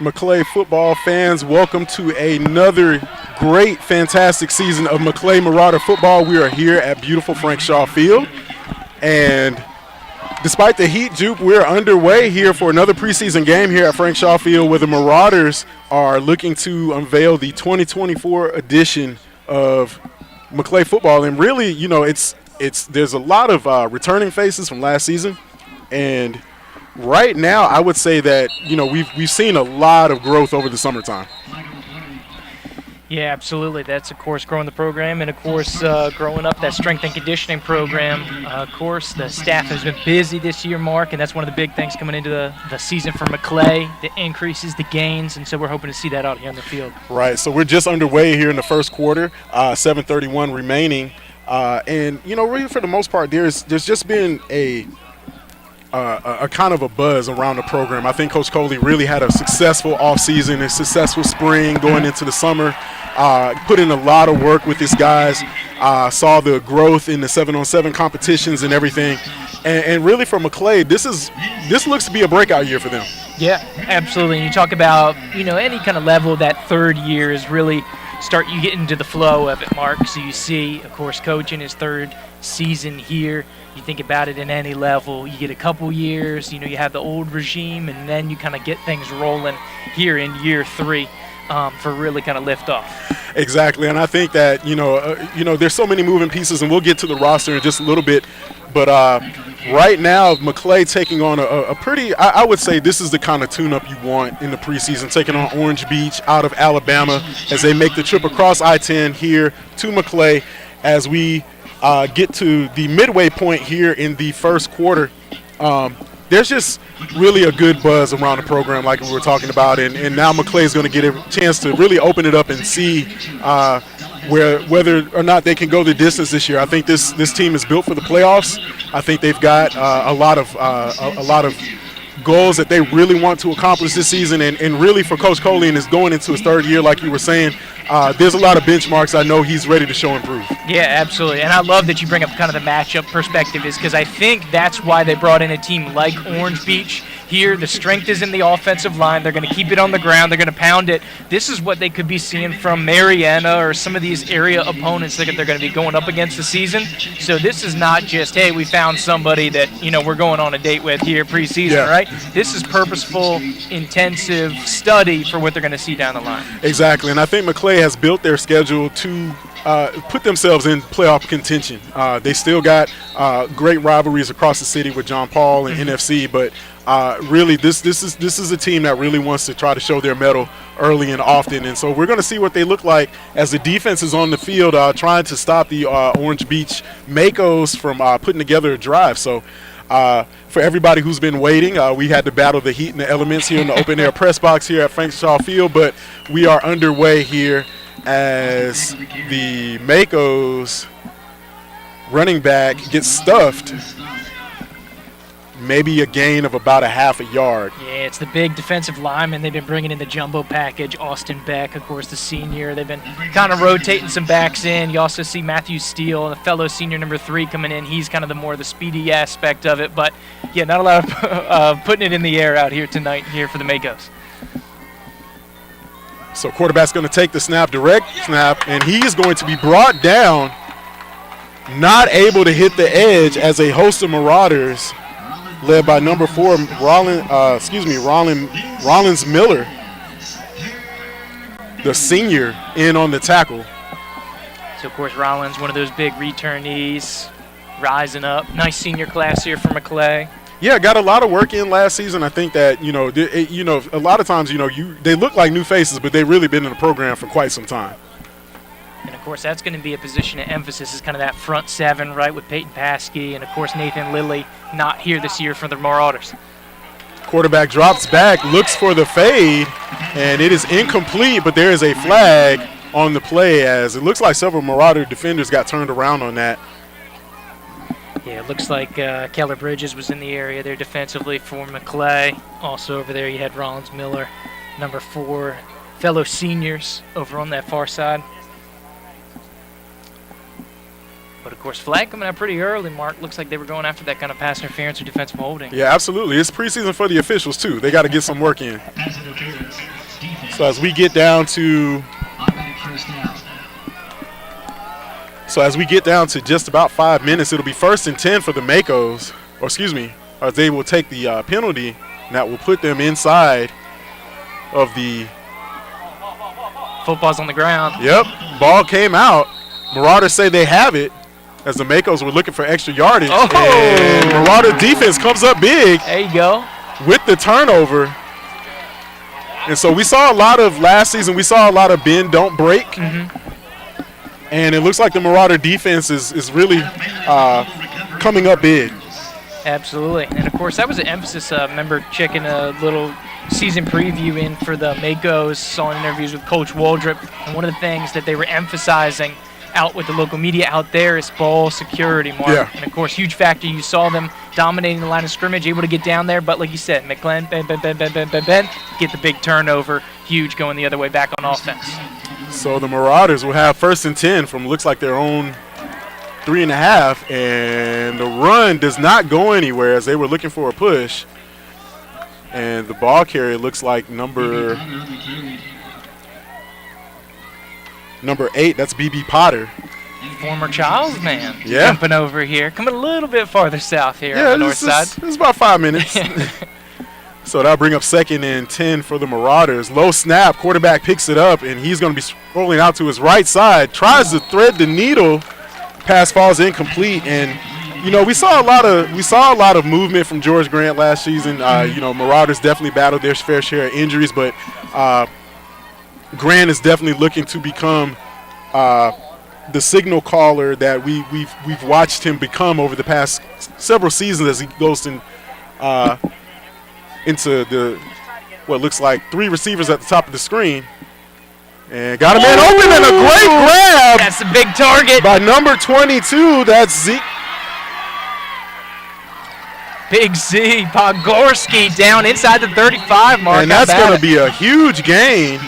Maclay football fans, welcome to another great, fantastic season of Maclay Marauder football. We are here at beautiful Frank Shaw Field, and despite the heat, Jupe, we're underway here for another preseason game here at Frank Shaw Field, where the Marauders are looking to unveil the 2024 edition of Maclay football. And really, you know, there's a lot of returning faces from last season, and right now, I would say that, you know, we've seen a lot of growth over the summertime. Yeah, absolutely. That's, of course, growing the program and, of course, growing up that strength and conditioning program. Of course, the staff has been busy this year, Mark, and that's one of the big things coming into the season for Maclay, the increases, the gains, and so we're hoping to see that out here on the field. Right, so we're just underway here in the first quarter, 7:31 remaining. And, you know, really for the most part, there's just been a kind of a buzz around the program. I think Coach Coley really had a successful offseason, a successful spring going into the summer, put in a lot of work with his guys, saw the growth in the 7-on-7 competitions and everything. And really for Maclay, this looks to be a breakout year for them. Yeah, absolutely. And you talk about, you know, any kind of level, that third year is really you get into the flow of it, Mark. So you see, of course, Coach in his third season here. You think about it in any level, you get a couple years, you know, you have the old regime, and then you kind of get things rolling here in year three for really kind of lift off. Exactly, and I think that, you know, there's so many moving pieces, and we'll get to the roster in just a little bit, but right now, Maclay taking on a pretty, I would say this is the kind of tune-up you want in the preseason, taking on Orange Beach out of Alabama as they make the trip across I-10 here to Maclay as we get to the midway point here in the first quarter. There's just really a good buzz around the program like we were talking about, and now Maclay is going to get a chance to really open it up and see whether or not they can go the distance this year. I think this team is built for the playoffs. I think they've got a lot of goals that they really want to accomplish this season, and really for Coach Coley and is going into his third year, like you were saying, there's a lot of benchmarks. I know he's ready to show and prove. Yeah, absolutely. And I love that you bring up kind of the matchup perspective, is because I think that's why they brought in a team like Orange Beach. Here, the strength is in the offensive line. They're going to keep it on the ground. They're going to pound it. This is what they could be seeing from Marietta or some of these area opponents that they're going to be going up against the season. So this is not just, hey, we found somebody that, you know, we're going on a date with here preseason, right? This is purposeful, intensive study for what they're going to see down the line. Exactly, and I think Maclay has built their schedule to put themselves in playoff contention. They still got great rivalries across the city with John Paul and NFC, but really this is a team that really wants to try to show their mettle early and often, and so we're going to see what they look like as the defense is on the field trying to stop the Orange Beach Macos from putting together a drive. So for everybody who's been waiting, we had to battle the heat and the elements here in the open air press box here at Frank Shaw Field, but we are underway here as the Macos running back gets stuffed. Maybe a gain of about a half a yard. Yeah, it's the big defensive lineman. They've been bringing in the jumbo package. Austin Beck, of course, the senior. They've been kind of rotating some backs in. You also see Matthew Steele, the fellow senior number 3, coming in. He's kind of the speedy aspect of it. But, yeah, not a lot of putting it in the air out here tonight here for the Macos. So quarterback's going to take the snap, direct snap, and he's going to be brought down, not able to hit the edge as a host of Marauders led by number 4, Rollins Miller, the senior, in on the tackle. So, of course, Rollins, one of those big returnees, rising up. Nice senior class here for Maclay. Yeah, got a lot of work in last season. I think that, a lot of times, they look like new faces, but they've really been in the program for quite some time. And, of course, that's going to be a position of emphasis, is kind of that front 7, right, with Peyton Paskey and, of course, Nathan Lilly not here this year for the Marauders. Quarterback drops back, looks for the fade, and it is incomplete, but there is a flag on the play as it looks like several Marauder defenders got turned around on that. Yeah, it looks like Keller Bridges was in the area there defensively for Maclay. Also over there you had Rollins Miller, number 4, fellow seniors over on that far side. But, of course, flag coming out pretty early, Mark. Looks like they were going after that kind of pass interference or defensive holding. Yeah, absolutely. It's preseason for the officials, too. They got to get some work in. So as we get down to just about 5 minutes, it'll be 1st and 10 for the Macos, or excuse me, as they will take the penalty, and that will put them inside of the. Football's on the ground. Yep, ball came out. Marauders say they have it, as the Macos were looking for extra yardage. Oh! And Marauder defense comes up big. There you go. With the turnover. And so we saw a lot of last season, we saw a lot of bend, don't break. And it looks like the Marauder defense is really coming up big. Absolutely. And, of course, that was an emphasis. I remember checking a little season preview in for the Macos, saw interviews with Coach Waldrop. And one of the things that they were emphasizing out with the local media out there is ball security, Mark. Yeah. And, of course, huge factor. You saw them dominating the line of scrimmage, able to get down there. But, like you said, McLean, get the big turnover. Huge going the other way back on offense. So the Marauders will have 1st and 10 from looks like their own 3.5, and the run does not go anywhere as they were looking for a push. And the ball carrier looks like number 8. That's B.B. Potter. Former Childs man. Yeah. Jumping over here. Coming a little bit farther south here on the north side. It's about 5 minutes. So that'll bring up 2nd and 10 for the Marauders. Low snap. Quarterback picks it up, and he's going to be rolling out to his right side. Tries to thread the needle. Pass falls incomplete, and we saw a lot of movement from George Grant last season. Marauders definitely battled their fair share of injuries, but Grant is definitely looking to become the signal caller that we've watched him become over the past several seasons as he goes into what looks like 3 receivers at the top of the screen. And got a man open, and a great grab. That's a big target. By number 22, that's Zeke. Big Z, Pogorski down inside the 35 mark. And that's going to be a huge gain.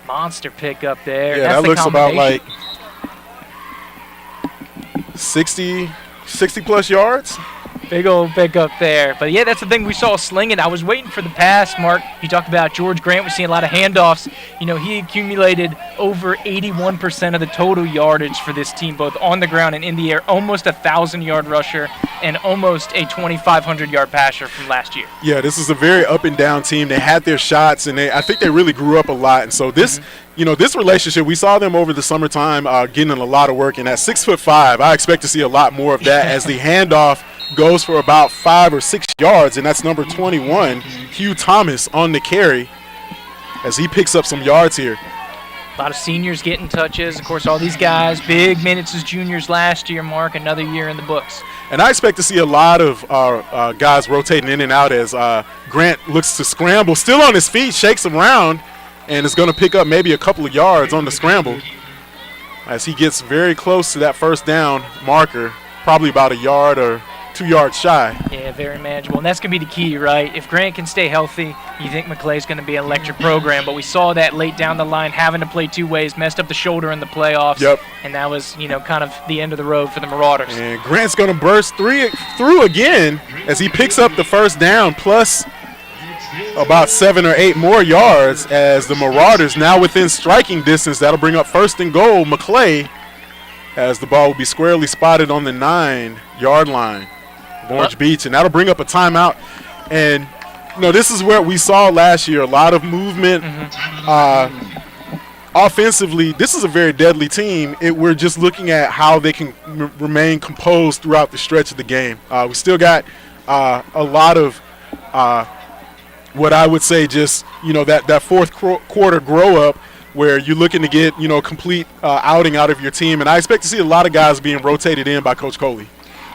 Monster pick up there. Yeah, that's that looks about like 60 plus yards. Big old pick up there. But, yeah, that's the thing we saw slinging. I was waiting for the pass, Mark. You talked about George Grant. We're seeing a lot of handoffs. He accumulated over 81% of the total yardage for this team, both on the ground and in the air. Almost a 1,000-yard rusher and almost a 2,500-yard passer from last year. Yeah, this is a very up-and-down team. They had their shots, and I think they really grew up a lot. And so this this relationship, we saw them over the summertime getting a lot of work. And at 6'5", I expect to see a lot more of that as the handoff goes for about 5 or 6 yards, and that's number 21, Hugh Thomas, on the carry as he picks up some yards here. A lot of seniors getting touches. Of course, all these guys, big minutes as juniors last year, Mark, another year in the books. And I expect to see a lot of guys rotating in and out as Grant looks to scramble, still on his feet, shakes around, and is going to pick up maybe a couple of yards on the scramble as he gets very close to that first down marker, probably about a yard or 2 yards shy. Yeah, very manageable. And that's going to be the key, right? If Grant can stay healthy, you think Maclay's going to be an electric program. But we saw that late down the line, having to play 2 ways, messed up the shoulder in the playoffs. Yep. And that was, kind of the end of the road for the Marauders. And Grant's going to burst through again as he picks up the first down, plus about 7 or 8 more yards as the Marauders now within striking distance. That'll bring up 1st and goal, Maclay, as the ball will be squarely spotted on the 9-yard line. Orange Beach, and that'll bring up a timeout. And this is where we saw last year a lot of movement. Offensively, this is a very deadly team. We're just looking at how they can remain composed throughout the stretch of the game. We still got a lot of what I would say just that fourth quarter grow up where you're looking to get complete outing out of your team, and I expect to see a lot of guys being rotated in by Coach Coley.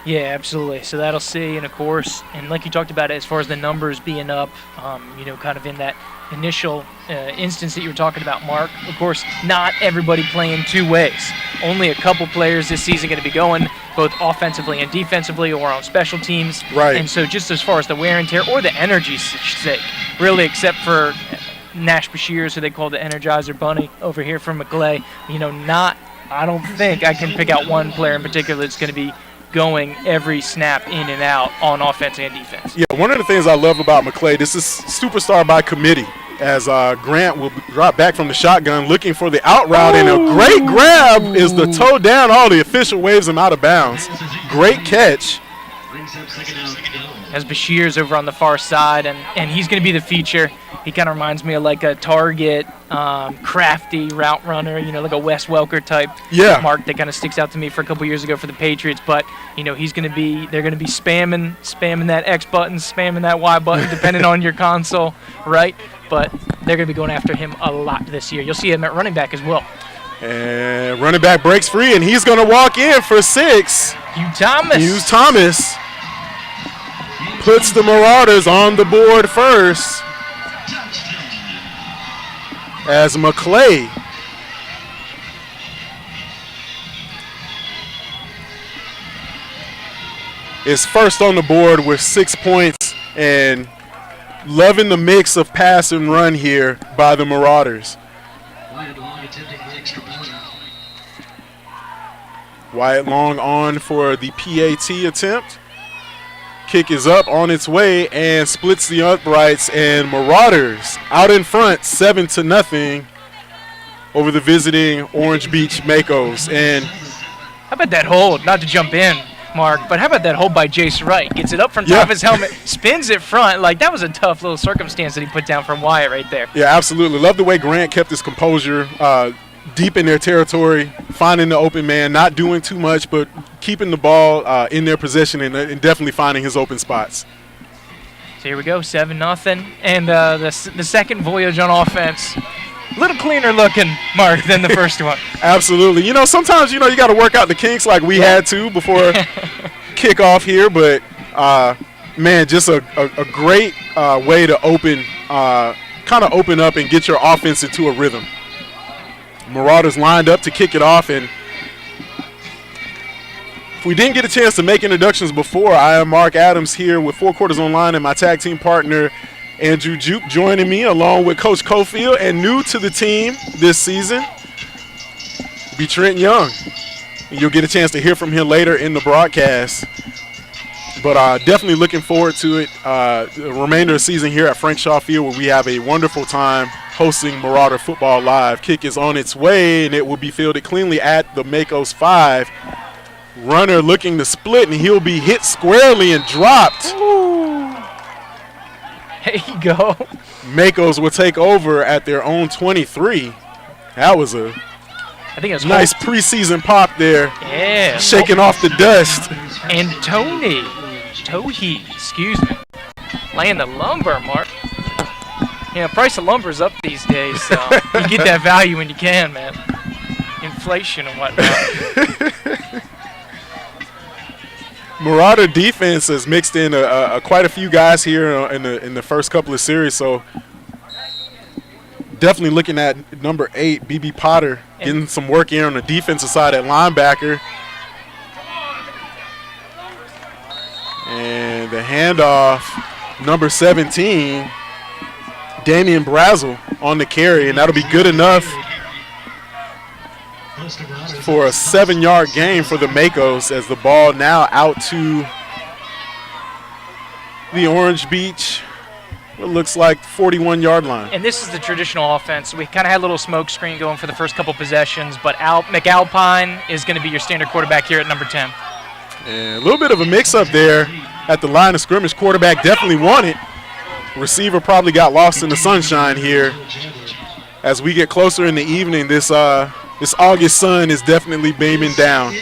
Yeah, absolutely. So that'll see, and of course, and like you talked about, as far as the numbers being up, kind of in that initial instance that you were talking about, Mark. Of course, not everybody playing 2 ways. Only a couple players this season going to be going both offensively and defensively or on special teams. Right. And so just as far as the wear and tear or the energy's sake, really, except for Nash Bashir, who they call the Energizer Bunny over here from Maclay, I don't think I can pick out one player in particular that's going to be going every snap in and out on offense and defense. Yeah, one of the things I love about Maclay, this is superstar by committee, as Grant will drop back from the shotgun looking for the out route, and a great grab is the toe down. Oh, the official waves him out of bounds. Great catch. As Bashir's over on the far side, and he's going to be the feature. He kind of reminds me of like a Target, crafty route runner, like a Wes Welker type mark that kind of sticks out to me for a couple years ago for the Patriots. But, they're going to be spamming that X button, spamming that Y button, depending on your console, right? But they're going to be going after him a lot this year. You'll see him at running back as well. And running back breaks free, and he's going to walk in for 6. Hugh Thomas puts the Marauders on the board first, as Maclay is first on the board with 6 points, and loving the mix of pass and run here by the Marauders. Wyatt Long on for the PAT attempt. Kick is up, on its way, and splits the uprights, and Marauders out in front 7-0 over the visiting Orange Beach Macos. And how about that hold? Not to jump in, Mark, but how about that hold by Jace Wright? Gets it up from top of his helmet, spins it front. Like, that was a tough little circumstance that he put down from Wyatt right there. Yeah, absolutely. Love the way Grant kept his composure deep in their territory, finding the open man, not doing too much, but keeping the ball in their possession and definitely finding his open spots. So here we go, 7-0. And the second voyage on offense, a little cleaner looking, Mark, than the first one. Absolutely. Sometimes, you got to work out the kinks like we had to before kickoff here. But, man, just a great way to open up and get your offense into a rhythm. Marauders lined up to kick it off, and if we didn't get a chance to make introductions before, I am Mark Adams here with 4 Quarters Online and my tag team partner Andrew Juke joining me along with Coach Cofield, and new to the team this season be Trent Young. You'll get a chance to hear from him later in the broadcast, but definitely looking forward to it. The remainder of the season here at Frank Shaw Field, where we have a wonderful time hosting Marauder Football Live. Kick is on its way, and it will be fielded cleanly at the Macos 5. Runner looking to split, and he'll be hit squarely and dropped. Ooh. There you go. Macos will take over at their own 23. That was a nice preseason pop there. Yeah. Shaking off the dust. And Tohi, excuse me, laying the lumber, Mark. Price of lumber's up these days, so you get that value when you can, man. Inflation and whatnot. Marauder defense has mixed in quite a few guys here in the first couple of series, so definitely looking at number 8, B.B. Potter, getting some work in on the defensive side at linebacker. And the handoff, number 17, Damian Brazel on the carry, and that'll be good enough for a 7-yard gain for the Macos, as the ball now out to the Orange Beach, it looks like 41-yard line. And this is the traditional offense. We kind of had a little smoke screen going for the first couple possessions, but McAlpine is going to be your standard quarterback here at number 10. And a little bit of a mix-up there at the line of scrimmage. Quarterback definitely won it. Receiver probably got lost in the sunshine here. As we get closer in the evening, this August sun is definitely beaming down.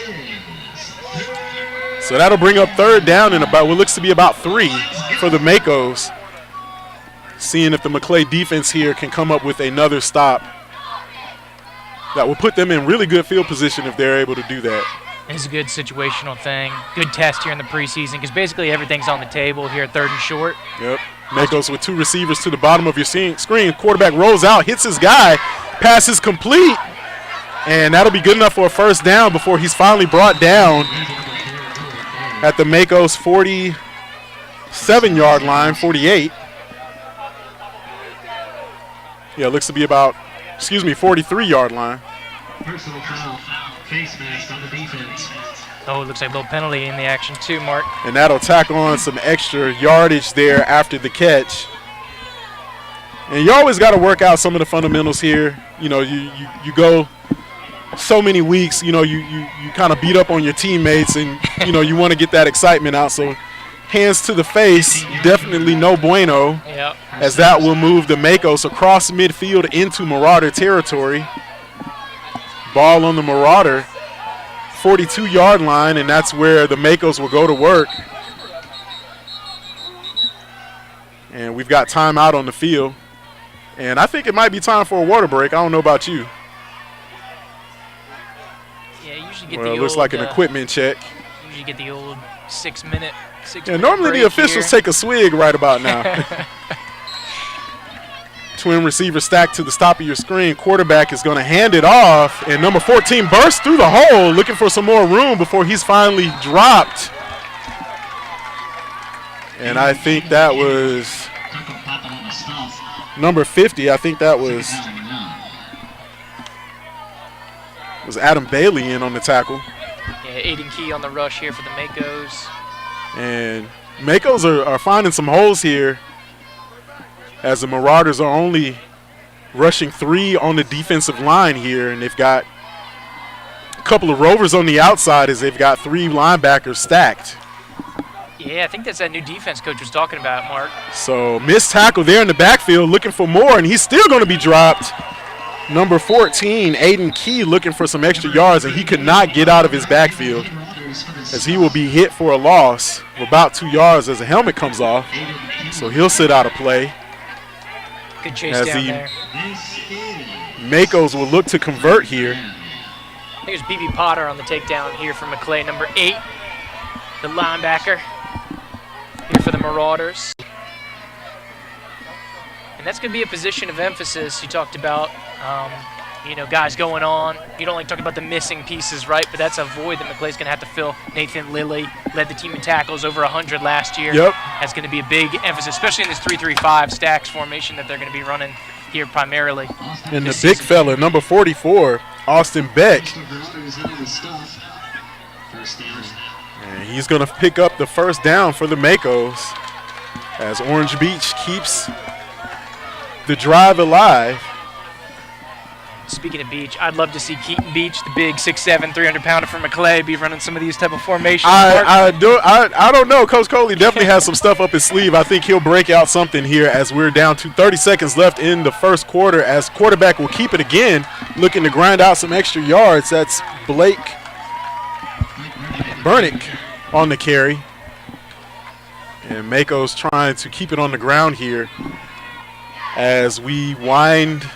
So that'll bring up third down in about what looks to be about 3 for the Macos. Seeing if the Maclay defense here can come up with another stop that will put them in really good field position if they're able to do that. It's a good situational thing. Good test here in the preseason, because basically everything's on the table here at 3rd and short. Yep. Macos with 2 receivers to the bottom of your screen. Quarterback rolls out, hits his guy, passes complete, and that'll be good enough for a first down before he's finally brought down at the Macos 47-yard line, 48. Yeah, it looks to be about, 43-yard line. Personal foul, face mask on the defense. Oh, it looks like a little penalty in the action too, Mark. And that'll tack on some extra yardage there after the catch. And you always got to work out some of the fundamentals here. You know, you go so many weeks, you know, you kind of beat up on your teammates and, you know, you want to get that excitement out. So hands to the face, definitely no bueno. Yep. As that will move the Macos across midfield into Marauder territory. Ball on the Marauder 42-yard line, and that's where the Macos will go to work. And we've got timeout on the field. And I think it might be time for a water break. I don't know about you. Yeah, you usually get Well, the it looks old, like an equipment check. Usually get the old 6 minute. Yeah, normally the officials take a swig right about now. Twin receiver stacked to the top of your screen. Quarterback is going to hand it off, and number 14 bursts through the hole looking for some more room before he's finally dropped. And I think that was number 50. I think that was Adam Bailey in on the tackle. Yeah, Aiden Key on the rush here for the Macos. And Macos are finding some holes here, as the Marauders are only rushing 3 on the defensive line here, and they've got a couple of rovers on the outside as they've got 3 linebackers stacked. Yeah, I think that's that new defense coach was talking about, Mark. So missed tackle there in the backfield, looking for more, and he's still going to be dropped. Number 14, Aiden Key, looking for some extra yards, and he could not get out of his backfield, as he will be hit for a loss of about 2 yards as a helmet comes off. So he'll sit out of play. Good chase as down the there. Macos will look to convert here. Here's B.B. Potter on the takedown here for Maclay, number 8, the linebacker here for the Marauders. And that's going to be a position of emphasis. You talked about, you know, guys going on. You don't like talking about the missing pieces, right? But that's a void that Maclay's going to have to fill. Nathan Lilly led the team in tackles, over 100 last year. Yep. That's going to be a big emphasis, especially in this 3-3-5 stacks formation that they're going to be running here primarily. And the big fella, number 44, Austin Beck. And he's going to pick up the first down for the Macos as Orange Beach keeps the drive alive. Speaking of Beach, I'd love to see Keaton Beach, the big 6'7", 300-pounder from Maclay, be running some of these type of formations. I don't know. Coach Coley definitely has some stuff up his sleeve. I think he'll break out something here as we're down to 30 seconds left in the first quarter, as quarterback will keep it again, looking to grind out some extra yards. That's Blake Burnick on the carry. And Mako's trying to keep it on the ground here as we wind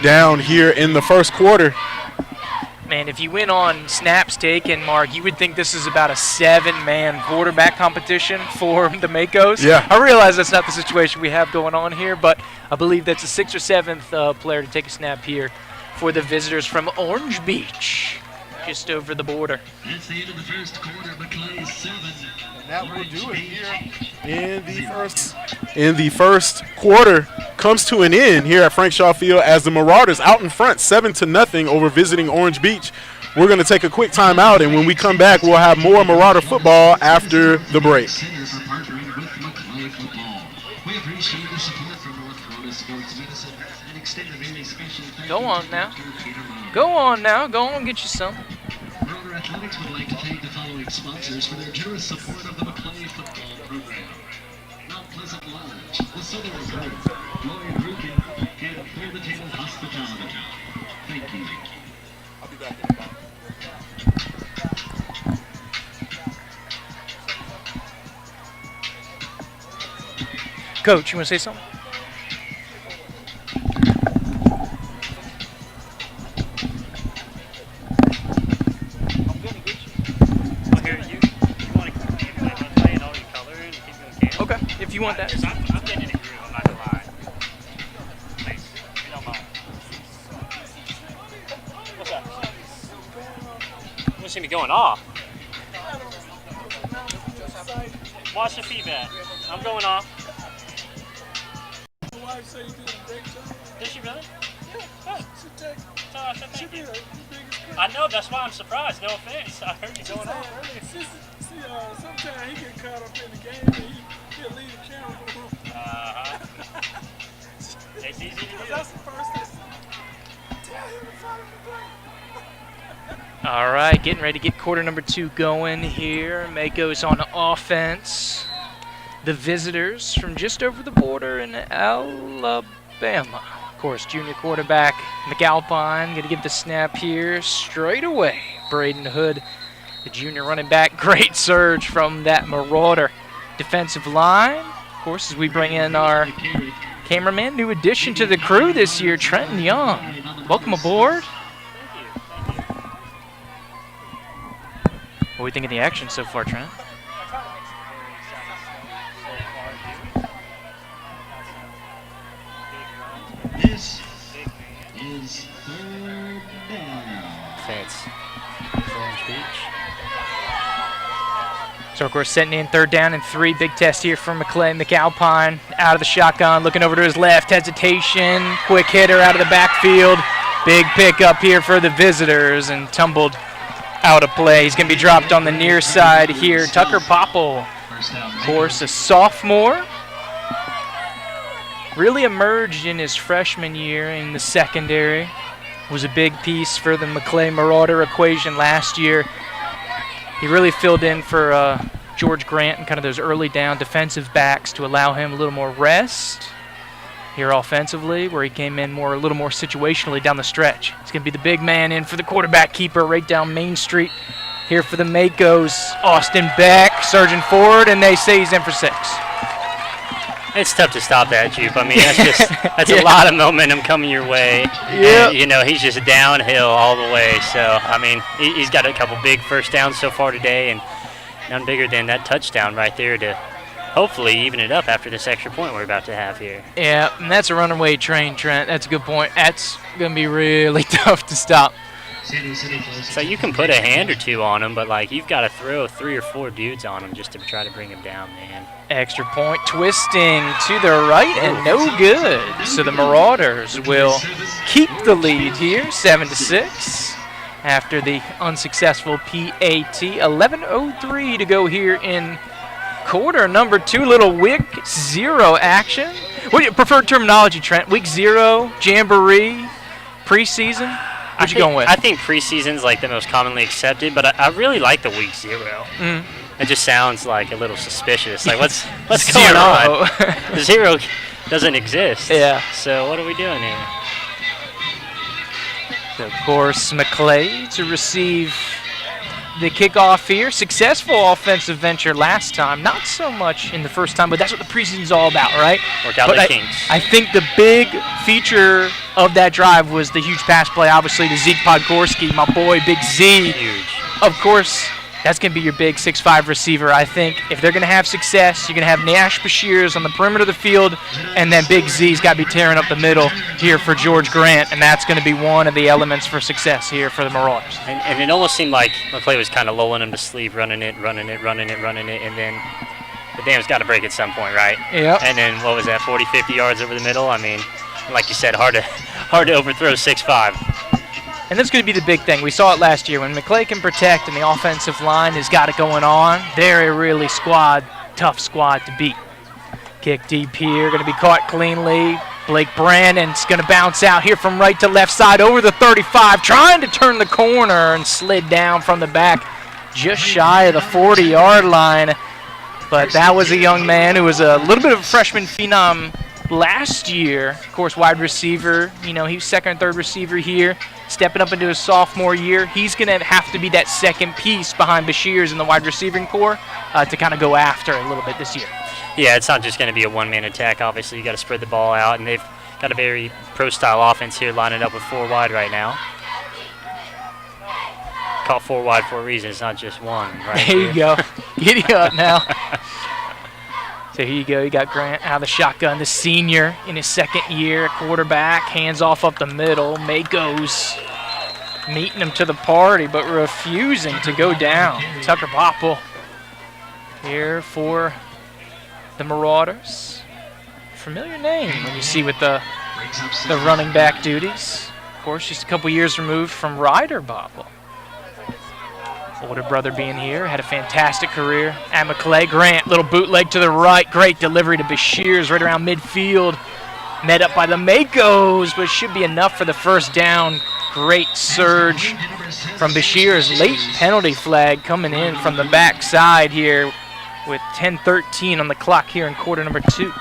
down here in the first quarter. Man, if you went on snaps taken, Mark, you would think this is about a 7-man quarterback competition for the Macos. Yeah. I realize that's not the situation we have going on here, but I believe that's a 6th or 7th player to take a snap here for the visitors from Orange Beach, just over the border. That's the end of the first quarter. Maclay 7. And that will do it here in the first quarter. Comes to an end here at Frank Shaw Field as the Marauders out in front 7-0 over visiting Orange Beach. We're going to take a quick timeout, and when we come back, we'll have more Marauder football after the break. Center for partnering with Maclay Football. We appreciate the support from North Florida Sports Medicine and extend a very special thank Go you on to now. Dr. Peter Long. Go on now. Go on, get you some. Marauder Athletics would like to thank the following sponsors for their generous support of the Maclay Football program. Mount Pleasant Lodge, the Southern Grove, Lloyd Roofing, and Clear the Table Hospitality. Thank you. I'll be back. Coach, you want to say something? Okay, if you want that. I'm getting in a groove, I'm not gonna lie. Please, if you don't mind. What's up? You don't see me going off. Watch the feedback. I'm going off. My wife said you did a great job. Did she really? Yeah. Good. So I said thank you. Your biggest I know, that's why I'm surprised. No offense. I heard you going on earlier. Sometimes he get caught up in the game and he'll leave the camera. It's easy to do. That's the first thing. Tell him to follow the play. All right, getting ready to get quarter number 2 going here. Mako's on offense. The visitors from just over the border in Alabama. Of course, junior quarterback McAlpine going to give the snap here straight away. Braden Hood, the junior running back. Great surge from that Marauder defensive line. Of course, as we bring in our cameraman, new addition to the crew this year, Trenton Young. Welcome aboard. What do we think of the action so far, Trent? This is third down. Fence. So, of course, setting in third down and 3. Big test here from Maclay. McAlpine out of the shotgun, looking over to his left. Hesitation. Quick hitter out of the backfield. Big pickup here for the visitors and tumbled out of play. He's going to be dropped on the near side here. Tucker Popple, of course, a sophomore. Really emerged in his freshman year in the secondary. Was a big piece for the Maclay Marauder equation last year. He really filled in for George Grant and kind of those early down defensive backs to allow him a little more rest here offensively, where he came in a little more situationally down the stretch. He's going to be the big man in for the quarterback keeper right down Main Street here for the Makos. Austin Beck surging forward, and they say he's in for 6. It's tough to stop that, Jupe. I mean, that's a lot of momentum coming your way. Yeah. You know, he's just downhill all the way. So, I mean, he's got a couple big first downs so far today, and none bigger than that touchdown right there to hopefully even it up after this extra point we're about to have here. Yeah, and that's a runaway train, Trent. That's a good point. That's going to be really tough to stop. So you can put a hand or two on him, but, like, you've got to throw 3 or 4 dudes on him just to try to bring him down, man. Extra point twisting to the right and no good. So the Marauders will keep the lead here, 7-6, after the unsuccessful PAT. 11:03 to go here in quarter number 2. Little week 0 action. What do you prefer terminology, Trent? Week 0, jamboree, preseason? What you going with? I think preseason's like the most commonly accepted, but I really like the week 0. It just sounds like a little suspicious. Like, what's going on? 0 doesn't exist. Yeah. So what are we doing here? So, of course, Maclay to receive the kickoff here. Successful offensive venture last time. Not so much in the first time, but that's what the preseason's all about, right? Work out the kinks. I think the big feature of that drive was the huge pass play, obviously, to Zeke Podgorski, my boy, Big Z. Huge. Of course, that's going to be your big 6'5 receiver. I think if they're going to have success, you're going to have Nash Bashirs on the perimeter of the field, and then Big Z's got to be tearing up the middle here for George Grant, and that's going to be one of the elements for success here for the Marauders. And it almost seemed like Maclay was kind of lulling him to sleep, running it, and then the dam's got to break at some point, right? Yep. And then, what was that, 40, 50 yards over the middle? I mean, like you said, hard to overthrow 6'5". And that's going to be the big thing. We saw it last year. When Maclay can protect and the offensive line has got it going on, they're a really tough squad to beat. Kick deep here, going to be caught cleanly. Blake Brandon's going to bounce out here from right to left side over the 35, trying to turn the corner and slid down from the back just shy of the 40-yard line. But that was a young man who was a little bit of a freshman phenom last year. Of course, wide receiver. You know, he was second and third receiver here. Stepping up into his sophomore year, he's going to have to be that second piece behind Bashirs in the wide receiving core to kind of go after a little bit this year. Yeah, it's not just going to be a one-man attack. Obviously, you got to spread the ball out, and they've got a very pro-style offense here, lining up with 4 wide right now. Call 4 wide for a reason. It's not just one, right? There you go. Giddy up now. So here you go. You got Grant out of the shotgun, the senior in his second year, quarterback, hands off up the middle. Makos meeting him to the party, but refusing to go down. Tucker Popple here for the Marauders. Familiar name when you see with the running back duties. course, just a couple years removed from Ryder Bobble. Older brother being here, had a fantastic career at Maclay. Grant, little bootleg to the right, great delivery to Bashirs right around midfield. Met up by the Makos, but should be enough for the first down. Great surge from Bashirs. Late penalty flag coming in from the backside here with 10:13 on the clock here in quarter number 2.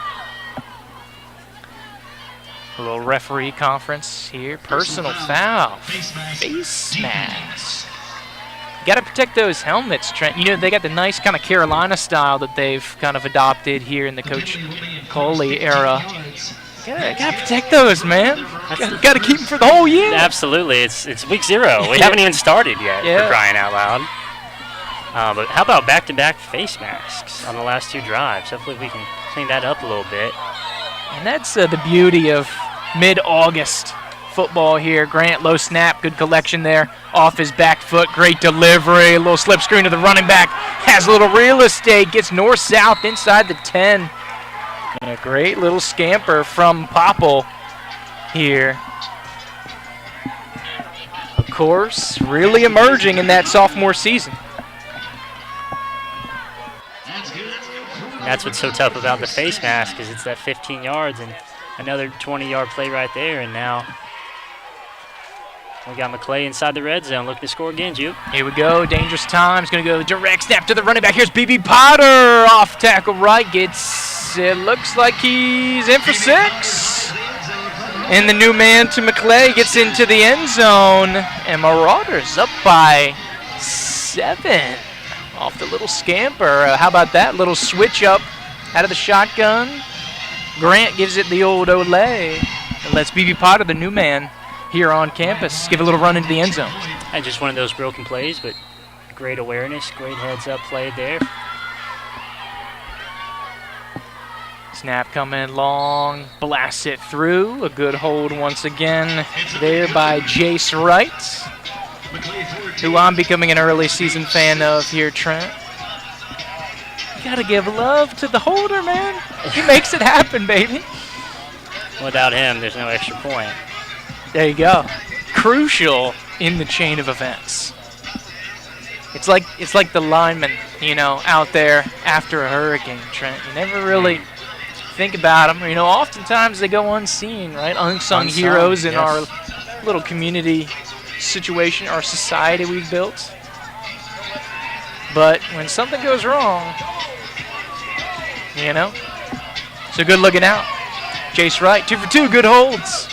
A little referee conference here. Personal foul. Face mask. Got to protect those helmets, Trent. You know, they got the nice kind of Carolina style that they've kind of adopted here in the Coach Coley era. Gotta protect those, man. Gotta keep them for the whole year. Absolutely. It's week 0. We haven't even started yet, for crying out loud. But how about back-to-back face masks on the last 2 drives? Hopefully we can clean that up a little bit. And that's the beauty of mid-August football here. Grant, low snap, good collection there. Off his back foot, great delivery. A little slip screen to the running back. Has a little real estate, gets north-south inside the 10. And a great little scamper from Popple here. Of course, really emerging in that sophomore season. That's what's so tough about the face mask, is it's that 15 yards and another 20-yard play right there, and now we got Maclay inside the red zone looking to score again, Juke. Here we go, dangerous times, gonna go direct snap to the running back. Here's BB Potter, off tackle right, it looks like he's in for 6. And the new man to Maclay gets into the end zone, and Marauders up by 7. Off the little scamper. How about that little switch up out of the shotgun? Grant gives it the old Olay and lets BB Potter, the new man here on campus, give a little run into the end zone. And just one of those broken plays, but great awareness, great heads-up play there. Snap coming long, blasts it through. A good hold once again there by Jace Wright, who I'm becoming an early season fan of here, Trent. You gotta give love to the holder, man. He makes it happen, baby. Without him, there's no extra point. There you go. Crucial in the chain of events. It's like the lineman, you know, out there after a hurricane, Trent. You never really think about them. You know, oftentimes they go unseen, right? Unsung heroes in our little community situation, our society we've built. But when something goes wrong, you know, so good looking out. Jace Wright, 2 for 2, good holds.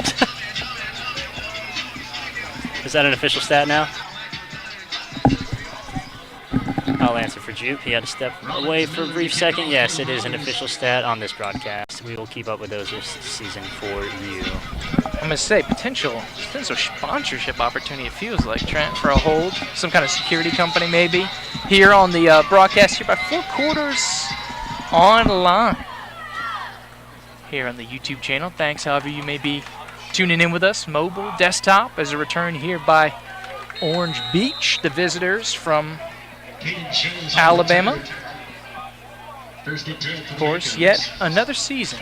Is that an official stat now? I'll answer for Jupe. He had to step away for a brief second. Yes, it is an official stat on this broadcast. We will keep up with those this season for you. I'm going to say potential sponsorship opportunity, it feels like, Trent, for a hold. Some kind of security company, maybe. Here on the broadcast here by 4 quarters online. Here on the YouTube channel. Thanks, however you may be tuning in with us. Mobile, desktop, as a return here by Orange Beach, the visitors from Alabama. Of course, yet another season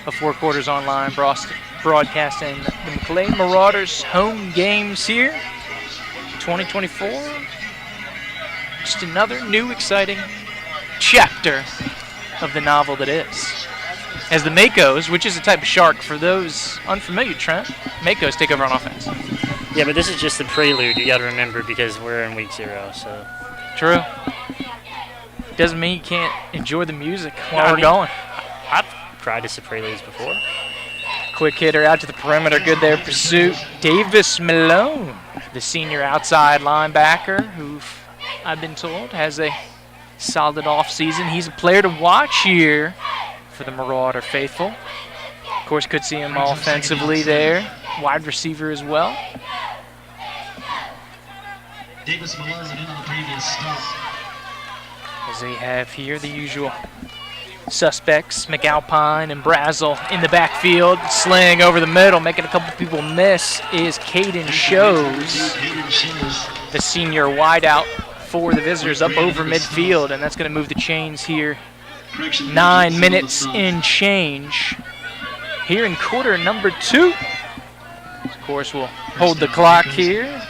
of 4 quarters online broadcasting the Maclay Marauders home games here. 2024. Just another new exciting chapter of the novel that is. As the Makos, which is a type of shark for those unfamiliar, Trent, Makos take over on offense. Yeah, but this is just the prelude, you got to remember, because we're in week 0, so. True. Doesn't mean you can't enjoy the music while we're going. I've practiced the preludes before. Quick hitter out to the perimeter. Good there, pursuit. Davis Malone, the senior outside linebacker, who I've been told has a solid offseason. He's a player to watch here for the Marauder faithful. Of course, could see him offensively there. Wide receiver as well. Davis Malone in on the previous stop. As they have here the usual suspects, McAlpine and Brazel in the backfield. Sling over the middle, making a couple people miss, is Caden Shows, the senior wideout for the visitors, up over midfield, and that's going to move the chains here. 9 minutes in change here in quarter number 2. course, we'll hold the clock here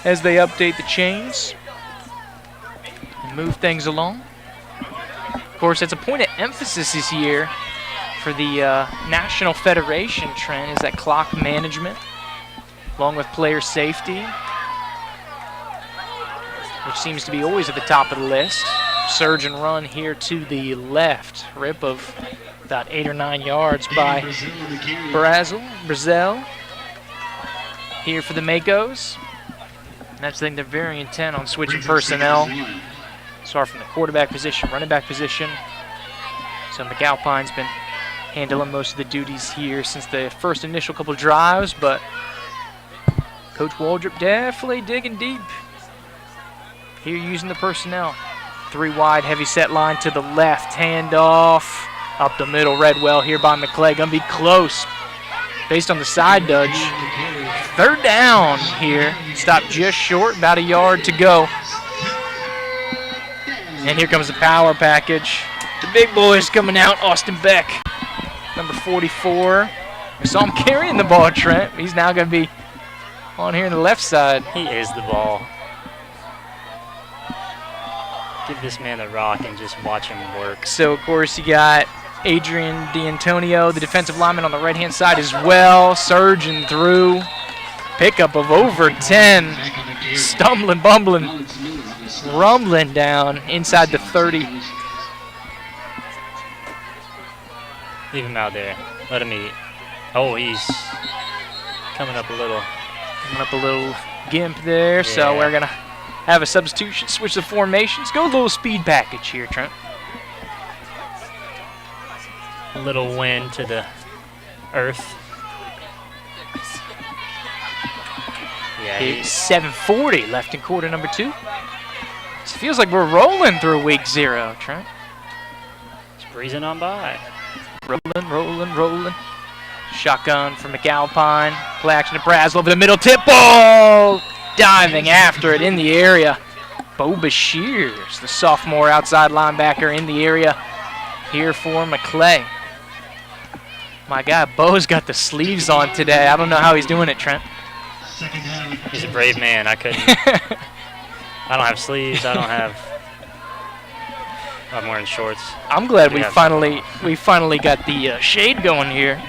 as they update the chains and move things along. Of course, it's a point of emphasis this year for the National Federation, Trent, is that clock management, along with player safety, which seems to be always at the top of the list. Surge and run here to the left. Rip of about 8 or 9 yards by Brazil. Here for the Makos. And that's the thing, they're very intent on switching personnel. Start from the quarterback position, running back position. So McAlpine's been handling most of the duties here since the first initial couple drives, but Coach Waldrop definitely digging deep. Here using the personnel. 3 wide, heavy set line to the left. Handoff up the middle. Redwell here by Maclay. Gonna be close based on the side dodge. 3rd down here. Stopped just short, about a yard to go. And here comes the power package. The big boys coming out. Austin Beck, number 44. We saw him carrying the ball, Trent. He's now gonna be on here on the left side. He is the ball. Give this man the rock and just watch him work. So, of course, you got Adrian D'Antonio, the defensive lineman, on the right-hand side as well, surging through. Pickup of over 10. Stumbling, bumbling, rumbling down inside the 30. Leave him out there. Let him eat. Oh, he's coming up a little. Coming up a little gimp there, so we're going to have a substitution, switch the formations. Go a little speed package here, Trent. A little wind to the earth. Yeah, It's 7:40 left in quarter number 2. It feels like we're rolling through week 0, Trent. he's breezing on by. Rolling, rolling, rolling. Shotgun for McAlpine. Play action to Brazel over the middle. Tip ball! Diving after it in the area. Bo Bashirs, the sophomore outside linebacker in the area here for Maclay. My God, Bo's got the sleeves on today. I don't know how he's doing it, Trent. He's a brave man. I couldn't. I don't have sleeves. I'm wearing shorts. I'm glad we finally got the shade going here.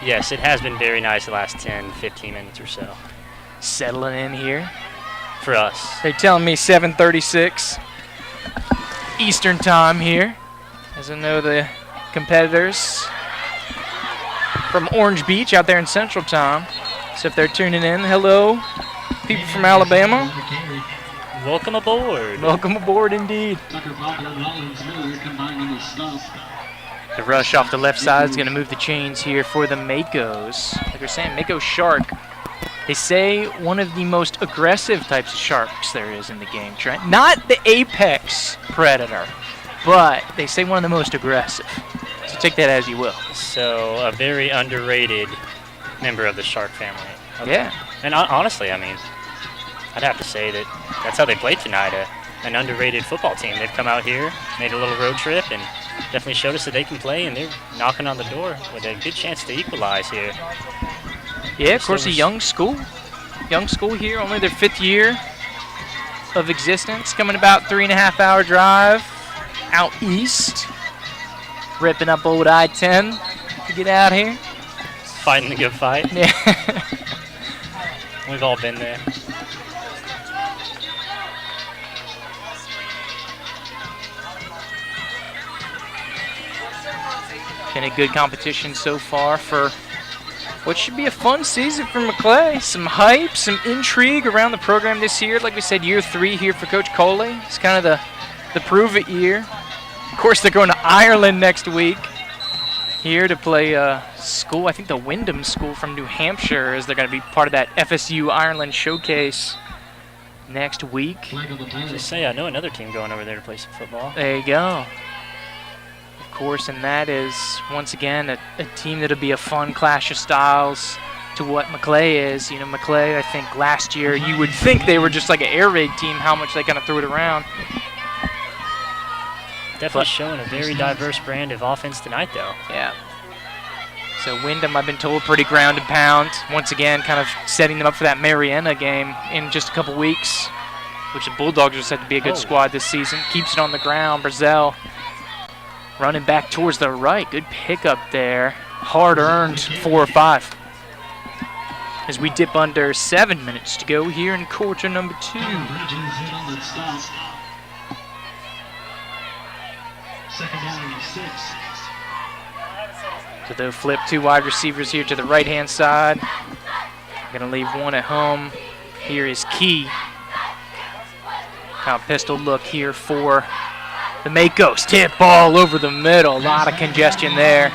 Yes, it has been very nice the last 10, 15 minutes or so. Settling in here. For us. They're telling me 7:36 Eastern time here. As I know the competitors from Orange Beach out there in Central Time. So if they're tuning in, hello, people from Alabama. Welcome aboard. Welcome aboard indeed. The rush off the left side is going to move the chains here for the Makos. Like we're saying, Mako Shark. They say one of the most aggressive types of sharks there is in the game, Trent. Not the apex predator, but they say one of the most aggressive. So take that as you will. So a very underrated member of the shark family. Okay. Yeah. And honestly, I mean, I'd have to say that that's how they played tonight. An underrated football team. They've come out here, made a little road trip, and definitely showed us that they can play, and they're knocking on the door with a good chance to equalize here. Yeah, of course, a young school. Young school here, only their 5th year of existence. Coming about 3.5-hour drive out east. Ripping up old I-10 to get out here. Fighting the good fight. Yeah. We've all been there. Been a good competition so far for what should be a fun season for Maclay. Some hype, some intrigue around the program this year. Like we said, year 3 here for Coach Coley. It's kind of the prove-it year. Of course, they're going to Ireland next week here to play school. I think the Wyndham School from New Hampshire, as they're going to be part of that FSU Ireland showcase next week. Just say I know another team going over there to play some football. There you go. Of course, and that is, once again, a team that'll be a fun clash of styles to what Maclay is. You know, Maclay, I think last year, you would think they were just like an air raid team, how much they kind of threw it around. Definitely showing a very diverse brand of offense tonight, though. Yeah. So Wyndham, I've been told, pretty ground and pound. Once again, kind of setting them up for that Mariana game in just a couple weeks, which the Bulldogs are said to be a good squad this season. Keeps it on the ground. Brazil running back towards the right. Good pickup there. Hard-earned 4 or 5. As we dip under 7 minutes to go here in quarter number 2. Bridges in on the stop. Second down and 6. So they'll flip 2 wide receivers here to the right-hand side. Going to leave one at home. Here is Key. Kind of pistol look here for the Makos. Tip ball over the middle. A lot of congestion there.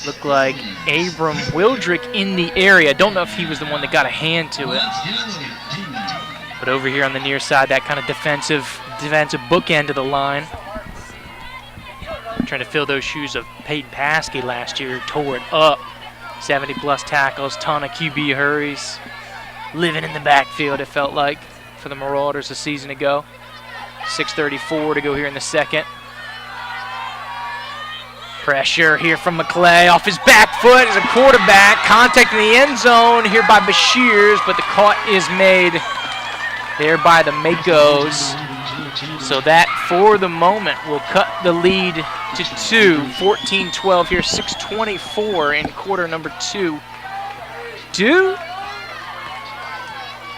Looked like Abram Wildrick in the area. Don't know if he was the one that got a hand to it. But over here on the near side, that kind of defensive bookend of the line. Trying to fill those shoes of Peyton Paskey last year. Tore it up. 70-plus tackles, ton of QB hurries. Living in the backfield, it felt like, for the Marauders a season ago. 6:34 to go here in the second. Pressure here from Maclay off his back foot as a quarterback. Contact in the end zone here by Bashirs, but the cut is made there by the Makos. So that, for the moment, will cut the lead to 2. 14-12 here, 6:24 in quarter number 2. Do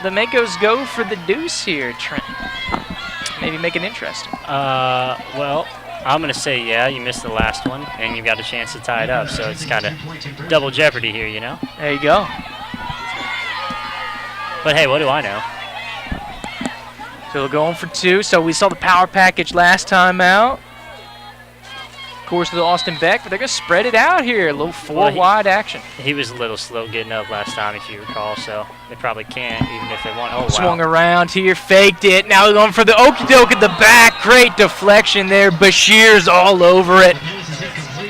the Makos go for the deuce here, Trent? Maybe make it interesting. Well, I'm going to say yeah, you missed the last one, and you got a chance to tie it up, so it's kind of double jeopardy here, you know? There you go. But hey, what do I know? So we're going for 2. So we saw the power package last time out. Of course, with Austin Beck, but they're going to spread it out here. A little 4-wide action. He was a little slow getting up last time, if you recall, so they probably can't, even if they want. Oh, wow. Swung around here, faked it. Now going for the okie doke at the back. Great deflection there. Bashir's all over it.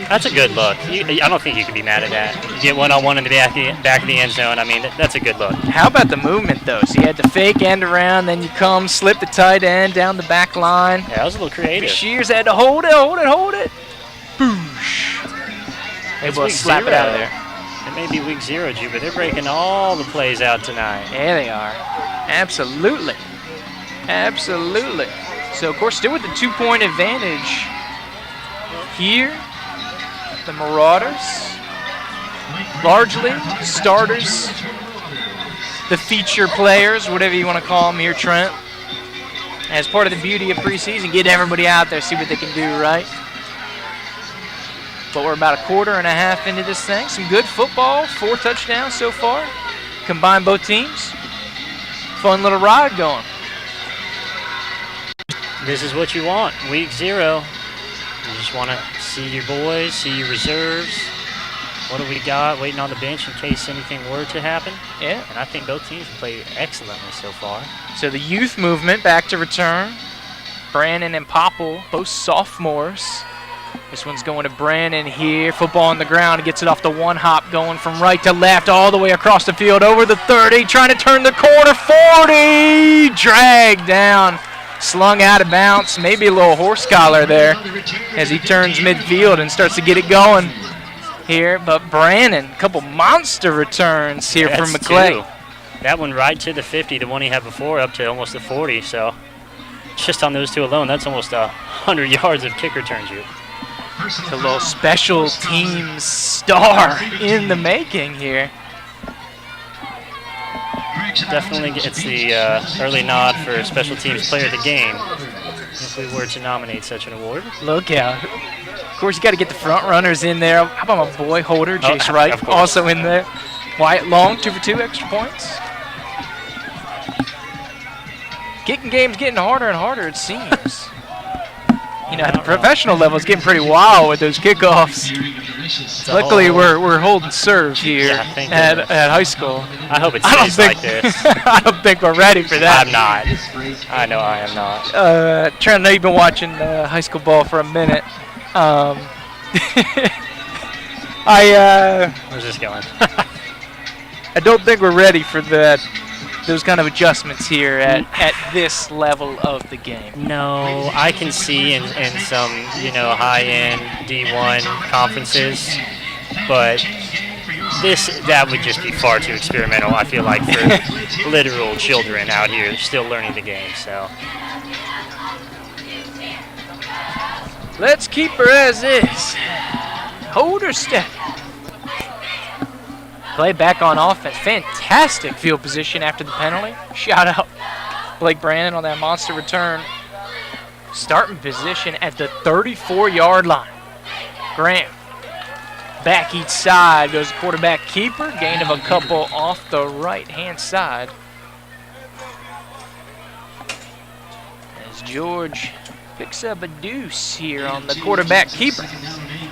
That's a good look. I don't think you can be mad at that. You get one-on-one in the back of the end zone. I mean, that's a good look. How about the movement, though? So you had the fake end around, then you come, slip the tight end down the back line. Yeah, that was a little creative. Bashir's had to hold it. Boosh. Able to slap it out of there. It may be week 0, Ju, but they're breaking all the plays out tonight. Yeah, they are. Absolutely. So, of course, still with the 2-point advantage here. The Marauders, largely starters, the feature players, whatever you want to call them here, Trent. As part of the beauty of preseason, get everybody out there, see what they can do, right? But we're about a quarter and a half into this thing. Some good football, 4 touchdowns so far. Combine both teams. Fun little ride going. This is what you want, week 0. You just want to see your boys, see your reserves. What do we got waiting on the bench in case anything were to happen? Yeah. And I think both teams have played excellently so far. So the youth movement back to return. Brannon and Popple, both sophomores. This one's going to Brannon here. Football on the ground. Gets it off the one hop, going from right to left all the way across the field. Over the 30, trying to turn the corner. 40! Dragged down. Slung out of bounds, maybe a little horse collar there as he turns midfield and starts to get it going here. But Brannon, a couple monster returns here from Maclay. 2. That one right to the 50, the one he had before up to almost the 40. So just on those 2 alone, that's almost 100 yards of kick returns. It's a little special teams star in the making here. Definitely gets the early nod for Special Teams Player of the Game if we were to nominate such an award. Look out. Of course, you got to get the front runners in there. How about my boy Holder, Jace Wright, also in there. Wyatt Long, 2 for 2 extra points. Kicking game's getting harder and harder, it seems. You know, at the professional level, it's getting pretty wild with those kickoffs. Luckily, we're holding serve here at high school. I hope it stays like this. I don't think we're ready for that. I'm not. I know I am not. Trent, I know you've been watching high school ball for a minute. Where's this going? I don't think we're ready for that those kind of adjustments here at this level of the game. No, I can see in some, high-end D1 conferences, but that would just be far too experimental, I feel like, for literal children out here still learning the game. So let's keep her as is. Hold her steady. Play back on offense. Fantastic field position after the penalty. Shout out Blake Brandon on that monster return. Starting position at the 34-yard line. Grant back each side goes the quarterback keeper. Gain of a couple off the right-hand side. As George picks up a deuce here on the quarterback keeper. Second down and 8.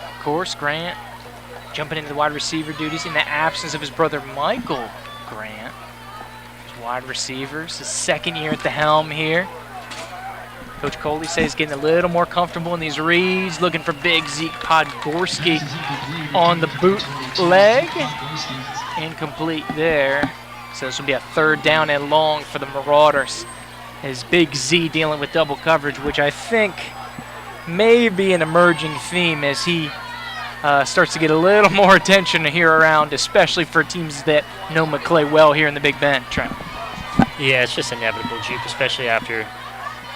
Of course, Grant jumping into the wide receiver duties in the absence of his brother Michael Grant. His wide receivers, his second year at the helm here. Coach Coley says he's getting a little more comfortable in these reads, looking for big Zeke Podgorski on the bootleg. Incomplete there. So this will be a 3rd down and long for the Marauders. His big Z dealing with double coverage, which I think may be an emerging theme as he starts to get a little more attention here around, especially for teams that know Maclay well here in the Big Bend. Trent. yeah, it's just inevitable, Juke, especially after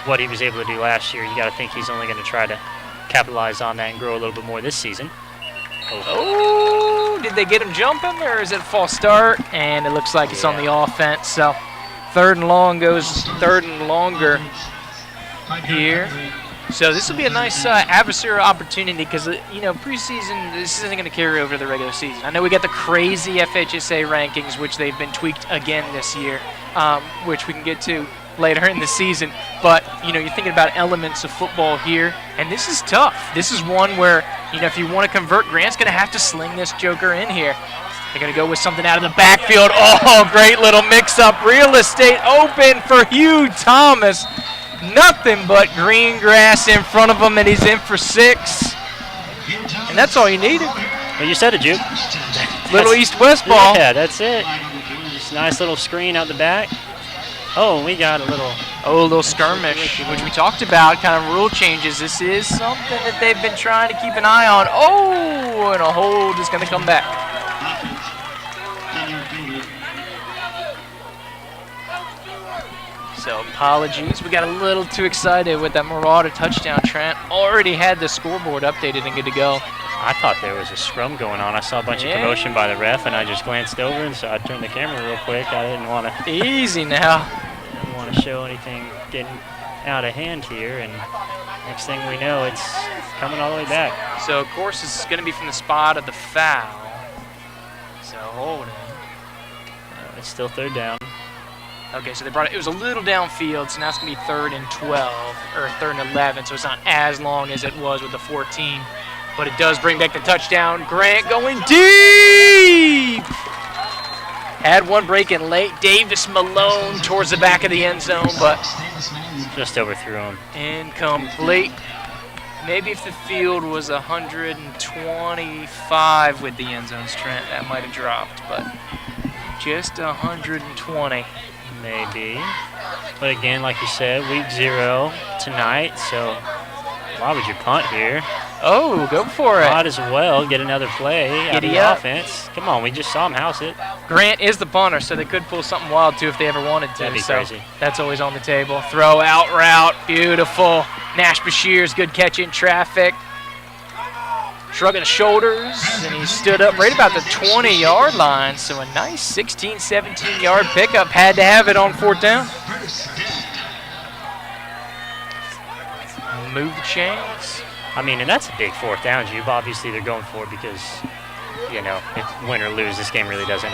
what he was able to do last year. You got to think he's only going to try to capitalize on that and grow a little bit more this season. Oh, did they get him jumping, or is it a false start? And it looks like it's on the offense. So 3rd and long goes 3rd and longer here. So this will be a nice adversarial opportunity because, preseason, this isn't going to carry over to the regular season. I know we got the crazy FHSA rankings, which they've been tweaked again this year, which we can get to later in the season. But, you're thinking about elements of football here, and this is tough. This is one where, if you want to convert, Grant's going to have to sling this joker in here. They're going to go with something out of the backfield. Oh, great little mix-up. Real estate open for Hugh Thomas. Nothing but green grass in front of him, and he's in for 6. And that's all you needed. Well, you said it, Juke. Little east-west ball. Yeah, that's it. Just a nice little screen out the back. Oh, we got a little skirmish, which we talked about, kind of rule changes. This is something that they've been trying to keep an eye on. Oh, and a hold is going to come back. So apologies, we got a little too excited with that Marauder touchdown. Trent already had the scoreboard updated and good to go. I thought there was a scrum going on. I saw a bunch of commotion by the ref, and I just glanced over, and so I turned the camera real quick. I didn't want to. Easy now. Didn't want to show anything getting out of hand here, and next thing we know, it's coming all the way back. So of course it's going to be from the spot of the foul. So hold on. It's still 3rd down. Okay, so they brought it. It was a little downfield, so now it's going to be 3rd and 12, or 3rd and 11, so it's not as long as it was with the 14. But it does bring back the touchdown. Grant going deep! Had one break in late. Davis Malone towards the back of the end zone, but just overthrew him. Incomplete. Maybe if the field was 125 with the end zones, Trent, that might have dropped, but just 120. Maybe. But again, like you said, week 0 tonight, so why would you punt here? Oh, go for it. Might as well get another play out of the offense. Come on, we just saw him house it. Grant is the punter, so they could pull something wild, too, if they ever wanted to. That'd be crazy. That's always on the table. Throw out route. Beautiful. Nash Bashir's good catch in traffic. Shrugging his shoulders, and he stood up right about the 20-yard line. So a nice 16, 17-yard pickup. Had to have it on 4th down. Move the chains. I mean, and that's a big 4th down, Juve. Obviously, they're going for it because, if win or lose, this game really does not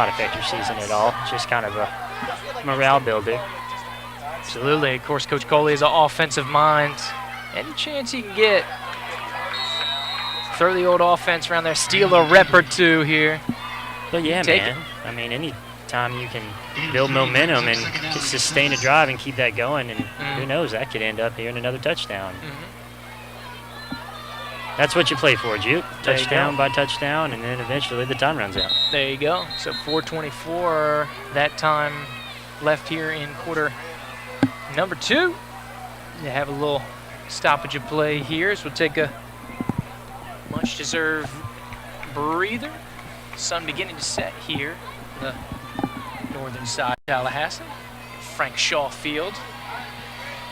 affect your season at all. It's just kind of a morale builder. Absolutely. Of course, Coach Coley is an offensive mind. Any chance he can get, throw the old offense around there, steal a rep or two here. But yeah, man. I mean, any time you can build momentum and sustain a drive and keep that going, and who knows, that could end up here in another touchdown. That's what you play for, Juke. There you Touchdown go. by touchdown, and then eventually the time runs out. There you go. So 4:24 that time left here in quarter number 2. You have a little stoppage of play here, so we'll take a much-deserved breather. Sun beginning to set here on the northern side of Tallahassee. Frank Shaw Field.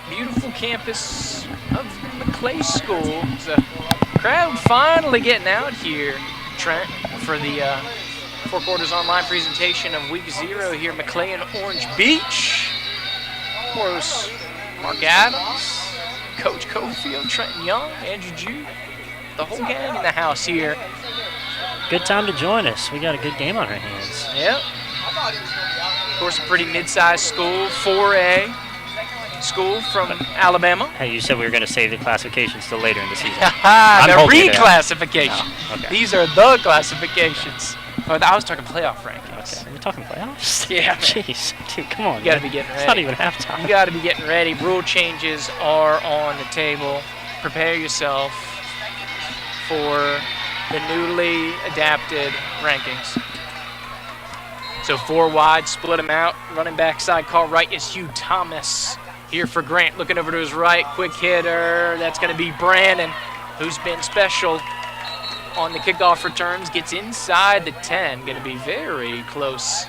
Beautiful campus of the Maclay School. The crowd finally getting out here, Trent, for the Four Quarters online presentation of Week 0 here at Maclay and Orange Beach. Of course, Mark Adams, Coach Cofield, Trenton Young, Andrew Jude, the whole gang in the house here. Good time to join us. We got a good game on our hands. Yep. Of course, a pretty mid-sized school, 4A school from Alabama. Hey, you said we were going to save the classifications till later in the season. The holding you to that. reclassification. Oh, okay. These are the classifications. Oh, I was talking playoff rankings. Okay, we're talking playoffs? Yeah, man. Jeez, dude, come on. You got to man. be getting It's not ready. even halftime. You got to be getting ready. Rule changes are on the table. Prepare yourself for the newly adapted rankings. So 4 wide, split them out. Running back side call right is Hugh Thomas. Here for Grant, looking over to his right, quick hitter. That's going to be Brandon, who's been special on the kickoff returns. Gets inside the 10, going to be very close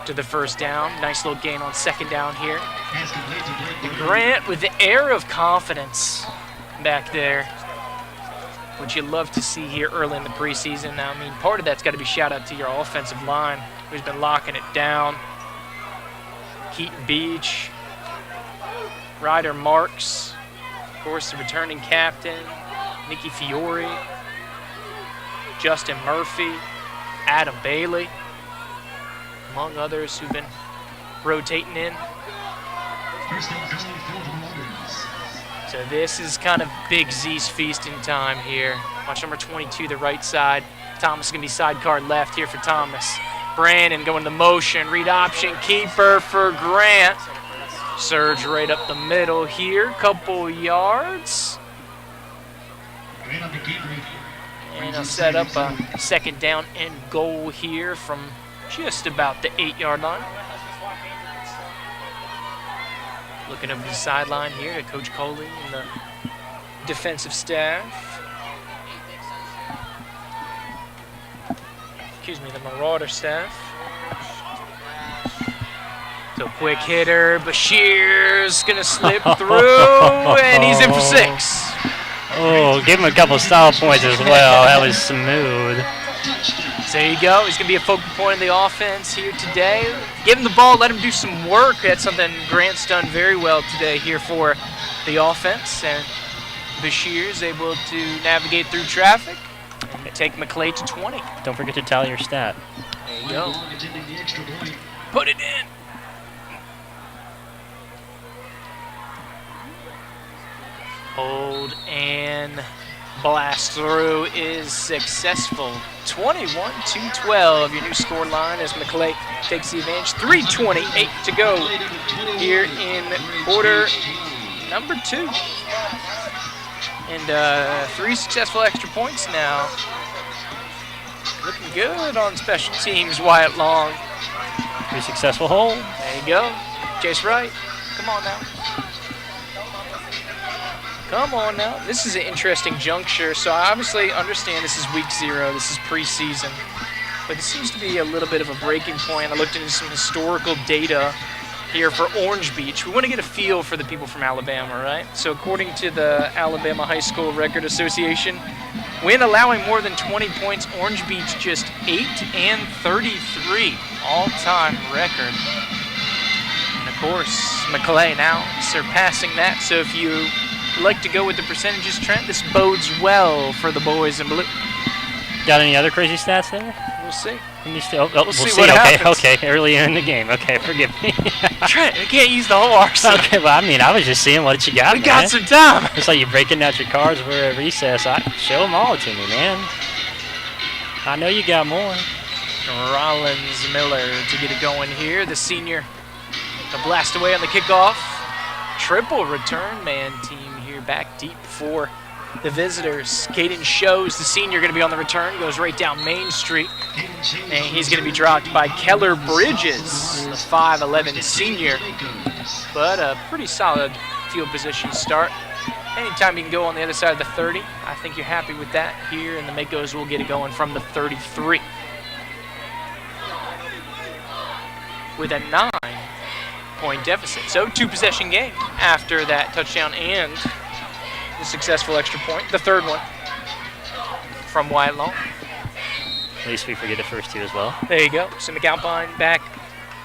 to the first down. Nice little gain on second down here. Grant with the air of confidence back there, which you love to see here early in the preseason. Now, I mean, part of that's got to be shout out to your offensive line, who's been locking it down. Keaton Beach, Ryder Marks, of course, the returning captain, Nicky Fiore, Justin Murphy, Adam Bailey, among others who've been rotating in. First down penalty for the Marauders. So this is kind of Big Z's feasting time here. Watch number 22, the right side. Thomas is going to be sidecar left here for Thomas. Brandon going the motion, read option, keeper for Grant. Surge right up the middle here, couple yards. Grant on the keeper. And I'll set up a second down and goal here from just about the 8-yard line. Looking over the sideline here to Coach Coley and the defensive staff. Excuse me, the Marauder staff. So quick hitter, Bashir's gonna slip through, and he's in for 6. Oh, give him a couple style points as well. That was smooth. So there you go. He's going to be a focal point of the offense here today. Give him the ball, let him do some work. That's something Grant's done very well today here for the offense. And Bashir's able to navigate through traffic and take Maclay to 20. Don't forget to tally your stat. There you go. Long attempting the extra point. Put it in. Hold and blast through is successful. 21-12, your new score line as Maclay takes the advantage. 3:28 to go here in quarter number 2. And 3 successful extra points now. Looking good on special teams, Wyatt Long. 3 successful hold. There you go. Chase Wright, come on now. Come on now. This is an interesting juncture. So I obviously understand this is week 0. This is preseason. But this seems to be a little bit of a breaking point. I looked into some historical data here for Orange Beach. We want to get a feel for the people from Alabama, right? So according to the Alabama High School Record Association, when allowing more than 20 points, Orange Beach just 8-33, all-time record. And of course, Maclay now surpassing that. So if you like to go with the percentages, Trent, this bodes well for the boys in blue. Got any other crazy stats there? We'll see. We'll see see. what Okay, happens. okay. Early in the game. Okay, forgive me. Trent, we can't use the whole arsenal. Okay, well, I mean, I was just seeing what you got, We man. got some time. It's like you're breaking out your cards. We're at recess. Show them all to me, man. I know you got more. Rollins Miller to get it going here. The senior to blast away on the kickoff. Triple return man team here back deep for the visitors. Caden Shows, the senior, going to be on the return. Goes right down Main Street. And he's going to be dropped by Keller Bridges, the 5'11 senior. But a pretty solid field position start. Anytime you can go on the other side of the 30, I think you're happy with that here. And the Makos will get it going from the 33. With a 9-point deficit. So 2-possession game after that touchdown and the successful extra point, the third one from Wyatt Long. At least we forget the first two as well. There you go. So McAlpine back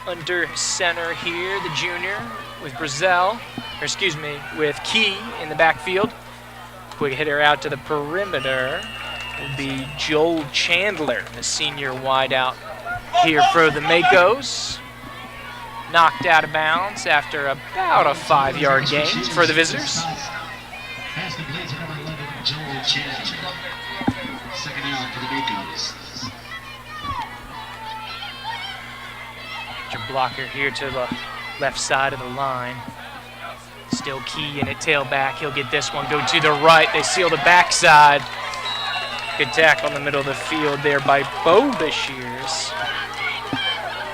under center here, the junior with with Key in the backfield. Quick hitter out to the perimeter will be Joel Chandler, the senior wideout here for the Makos. Knocked out of bounds after about a 5-yard gain for the visitors. Pass complete to number 11, Joel Chandler. Second down for the Makos. Your blocker here to the left side of the line. Still Key in it, tailback. He'll get this one, go to the right. They seal the backside. Good tackle in the middle of the field there by Bo Bashirs.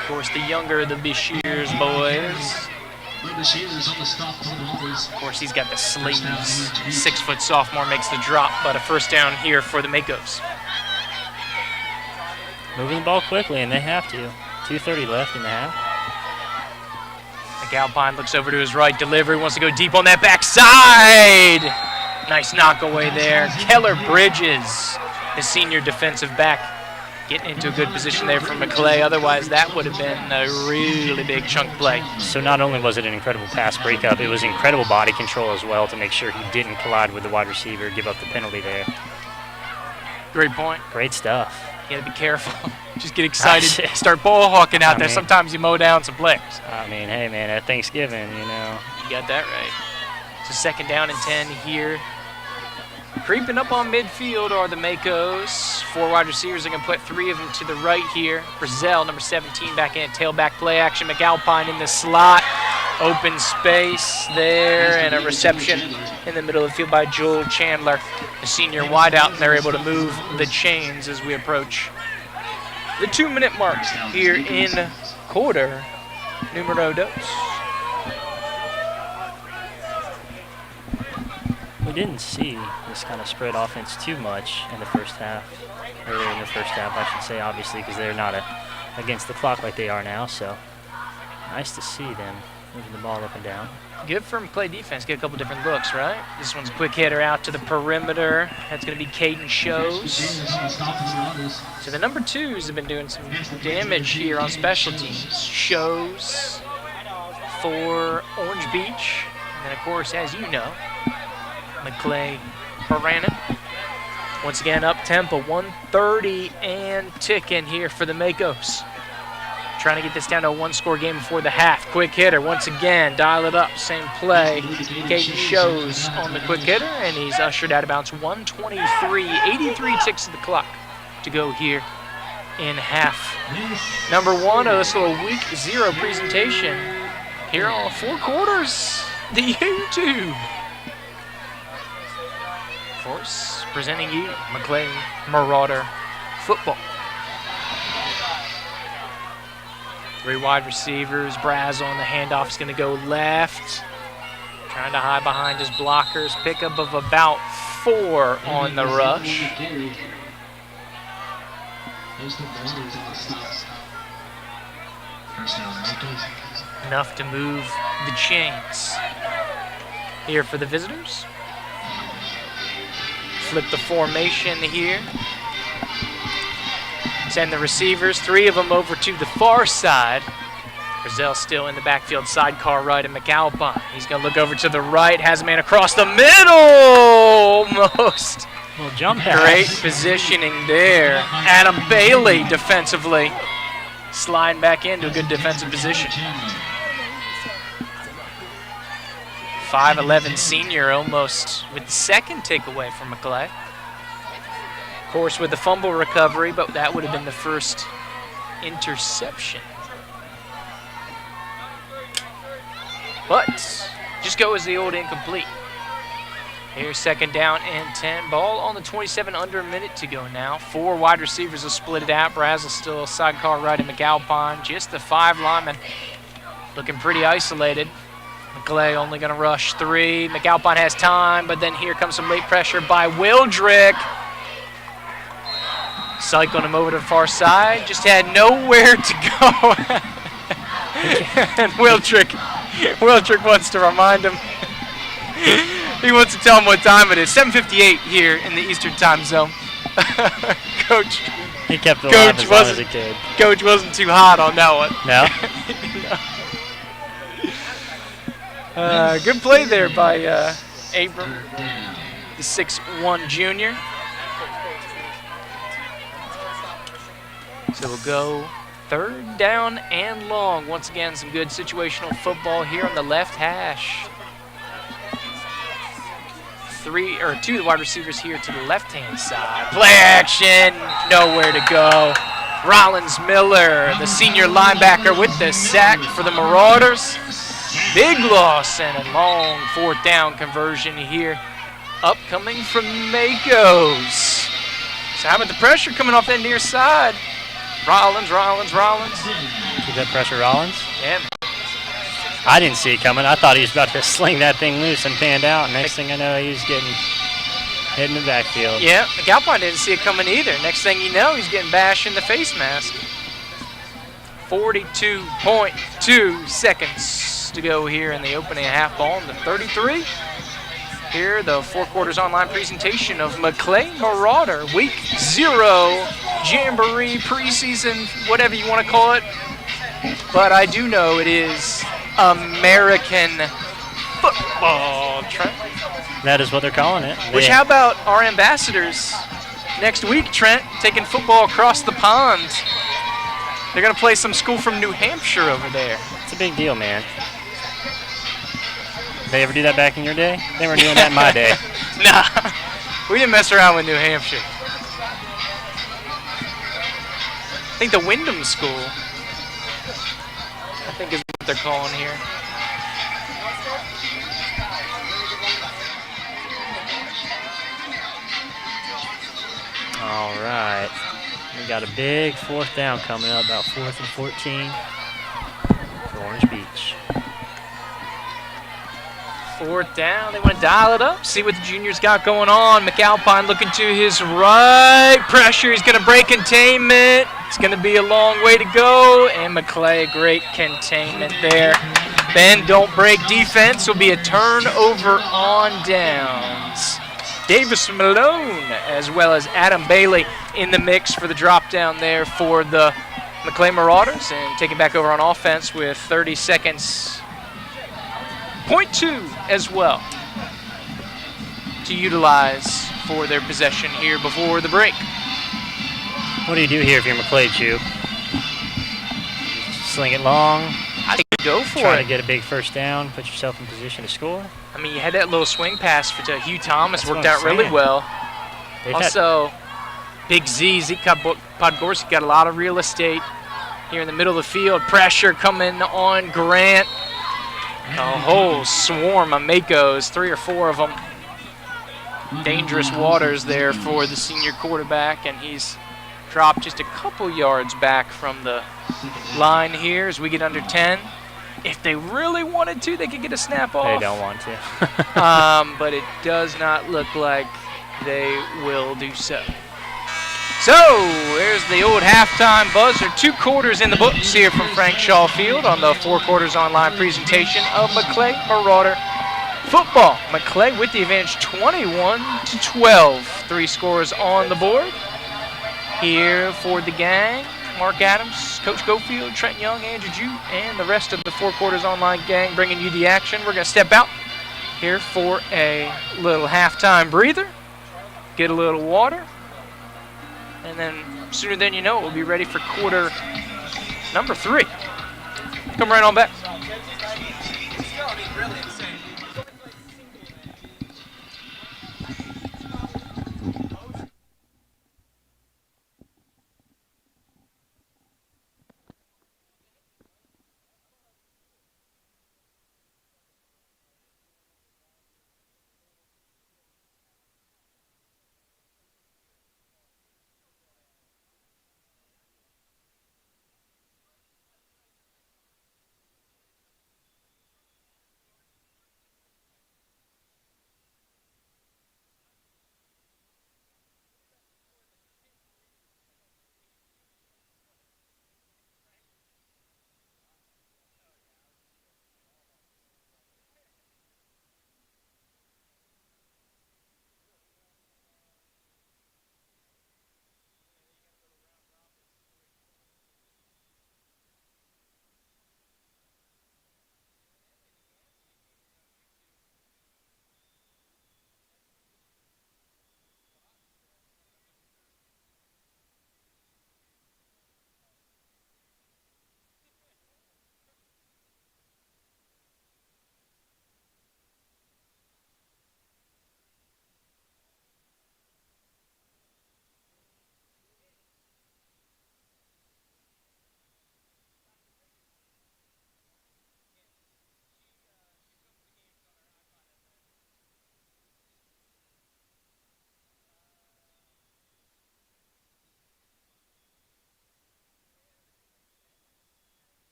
Of course, the younger of the Bashirs boys. Of course, he's got the sleeves. 6-foot sophomore makes the drop, but a first down here for the Makos. Moving the ball quickly, and they have to. 2:30 left in the half. McAlpine looks over to his right. Delivery wants to go deep on that backside. Nice knock away there. Keller Bridges, the senior defensive back, getting into a good position there for Maclay. Otherwise, that would have been a really big chunk play. So not only was it an incredible pass breakup, it was incredible body control as well to make sure he didn't collide with the wide receiver, give up the penalty there. Great point. Great stuff. You got to be careful. Just get excited. Start ball hawking out there. Sometimes you mow down some players. I mean, hey, man, at Thanksgiving, you know. You got that right. So second down and 10 here. Creeping up on midfield are the Makos. 4 wide receivers. They're going to put 3 of them to the right here. Brazil, number 17, back in. Tailback play action. McAlpine in the slot. Open space there. And a reception in the middle of the field by Joel Chandler, the senior wideout. And they're able to move the chains as we approach the 2-minute mark here in quarter numero dos. We didn't see this kind of spread offense too much in the first half. Earlier in the first half, I should say, obviously, because they're not against the clock like they are now. So nice to see them moving the ball up and down. Good for Maclay defense. Get a couple different looks, right? This one's a quick hitter out to the perimeter. That's going to be Caden Shows. So the number 2s have been doing some damage here on special teams. Shows for Orange Beach. And then, of course, as you know, Maclay Paranen. Once again, up tempo, 1:30 and ticking here for the Makos. Trying to get this down to a 1-score game before the half. Quick hitter, once again, dial it up, same play. Caden Shows on the quick hitter, and he's ushered out of bounds. 1:23, 83 ticks of the clock to go here in half. Number 1 of this little week 0 presentation here on 4 quarters, the YouTube. Of course, presenting you Maclay Marauder Football. 3 wide receivers. Braz on the handoff is going to go left. Trying to hide behind his blockers. Pickup of about 4 on the rush. Enough to move the chains. Here for the visitors. Flip the formation here. Send the receivers, 3 of them over to the far side. Brazil still in the backfield, sidecar right of McAlpine. He's going to look over to the right, has a man across the middle. Almost. Well, jump pass. Great positioning there. Adam Bailey defensively sliding back into a good defensive position. 5'11 senior almost with the second takeaway from Maclay. Of course, with the fumble recovery, but that would have been the first interception. But just go as the old incomplete. Here's second down and 10. Ball on the 27, under a minute to go now. 4 wide receivers will split it out. Brazel still a sidecar right in McAlpine. Just the 5 linemen looking pretty isolated. Maclay only going to rush 3. McAlpine has time, but then here comes some late pressure by Wildrick. Cycling him over to the far side. Just had nowhere to go. And Wildrick wants to remind him. He wants to tell him what time it is. 7:58 here in the Eastern time zone. Coach. He kept it alive as long as he could. Coach wasn't too hot on that one. No? Good play there by Abram, the 6'1 junior. So we'll go third down and long. Once again, some good situational football here on the left hash. 2 of the wide receivers here to the left-hand side. Play action, nowhere to go. Rollins Miller, the senior linebacker, with the sack for the Marauders. Big loss and a long 4th down conversion here. Upcoming from Makos. So how about the pressure coming off that near side? Rollins. Keep that pressure, Rollins. Yeah. I didn't see it coming. I thought he was about to sling that thing loose and panned out. Next thing I know, he was getting hit in the backfield. Yeah, McAlpine didn't see it coming either. Next thing you know, he's getting bashed in the face mask. 42.2 seconds to go here in the opening half. Ball in the 33. Here, the 4 quarters online presentation of Maclay Marauder Week 0 Jamboree preseason, whatever you want to call it. But I do know it is American football, Trent. That is what they're calling it. Which, how about our ambassadors next week, Trent, taking football across the pond? They're going to play some school from New Hampshire over there. It's a big deal, man. They ever do that back in your day? They weren't doing that in my day. Nah, we didn't mess around with New Hampshire. I think the Wyndham School, I think is what they're calling here. All right. We got a big 4th down coming up, about 4th and 14 for Orange Beach. 4th down, they want to dial it up, see what the juniors got going on. McAlpine looking to his right, pressure, he's going to break containment. It's going to be a long way to go, and Maclay, great containment there. Bend, don't break defense will be a turnover on downs. Davis Malone, as well as Adam Bailey, in the mix for the drop down there for the Maclay Marauders, and taking back over on offense with 30 seconds. .2 as well to utilize for their possession here before the break. What do you do here if you're Maclay, Chew? Sling it long. I think go for Trying it. to get a big 1st down, put yourself in position to score. I mean, you had that little swing pass to Hugh Thomas, That's worked what I'm out really saying. well. They've Also, Big Z, Zeke Podgorski got a lot of real estate here in the middle of the field. Pressure coming on Grant. A whole swarm of Makos, 3 or 4 of them. Dangerous waters there for the senior quarterback, and he's dropped just a couple yards back from the line here as we get under 10. If they really wanted to, they could get a snap off. They don't want to. But it does not look like they will do so. So, there's the old halftime buzzer. 2 quarters in the books here from Frank Shaw Field on the 4 quarters online presentation of Maclay Marauder Football. Maclay with the advantage 21-12. 3 scores on the board. Here for the gang, Mark Adams, Coach Gofield, Trent Young, Andrew Jew, and the rest of the 4 quarters online gang bringing you the action. We're going to step out here for a little halftime breather, get a little water, and then sooner than you know, we'll be ready for quarter number 3. Come right on back.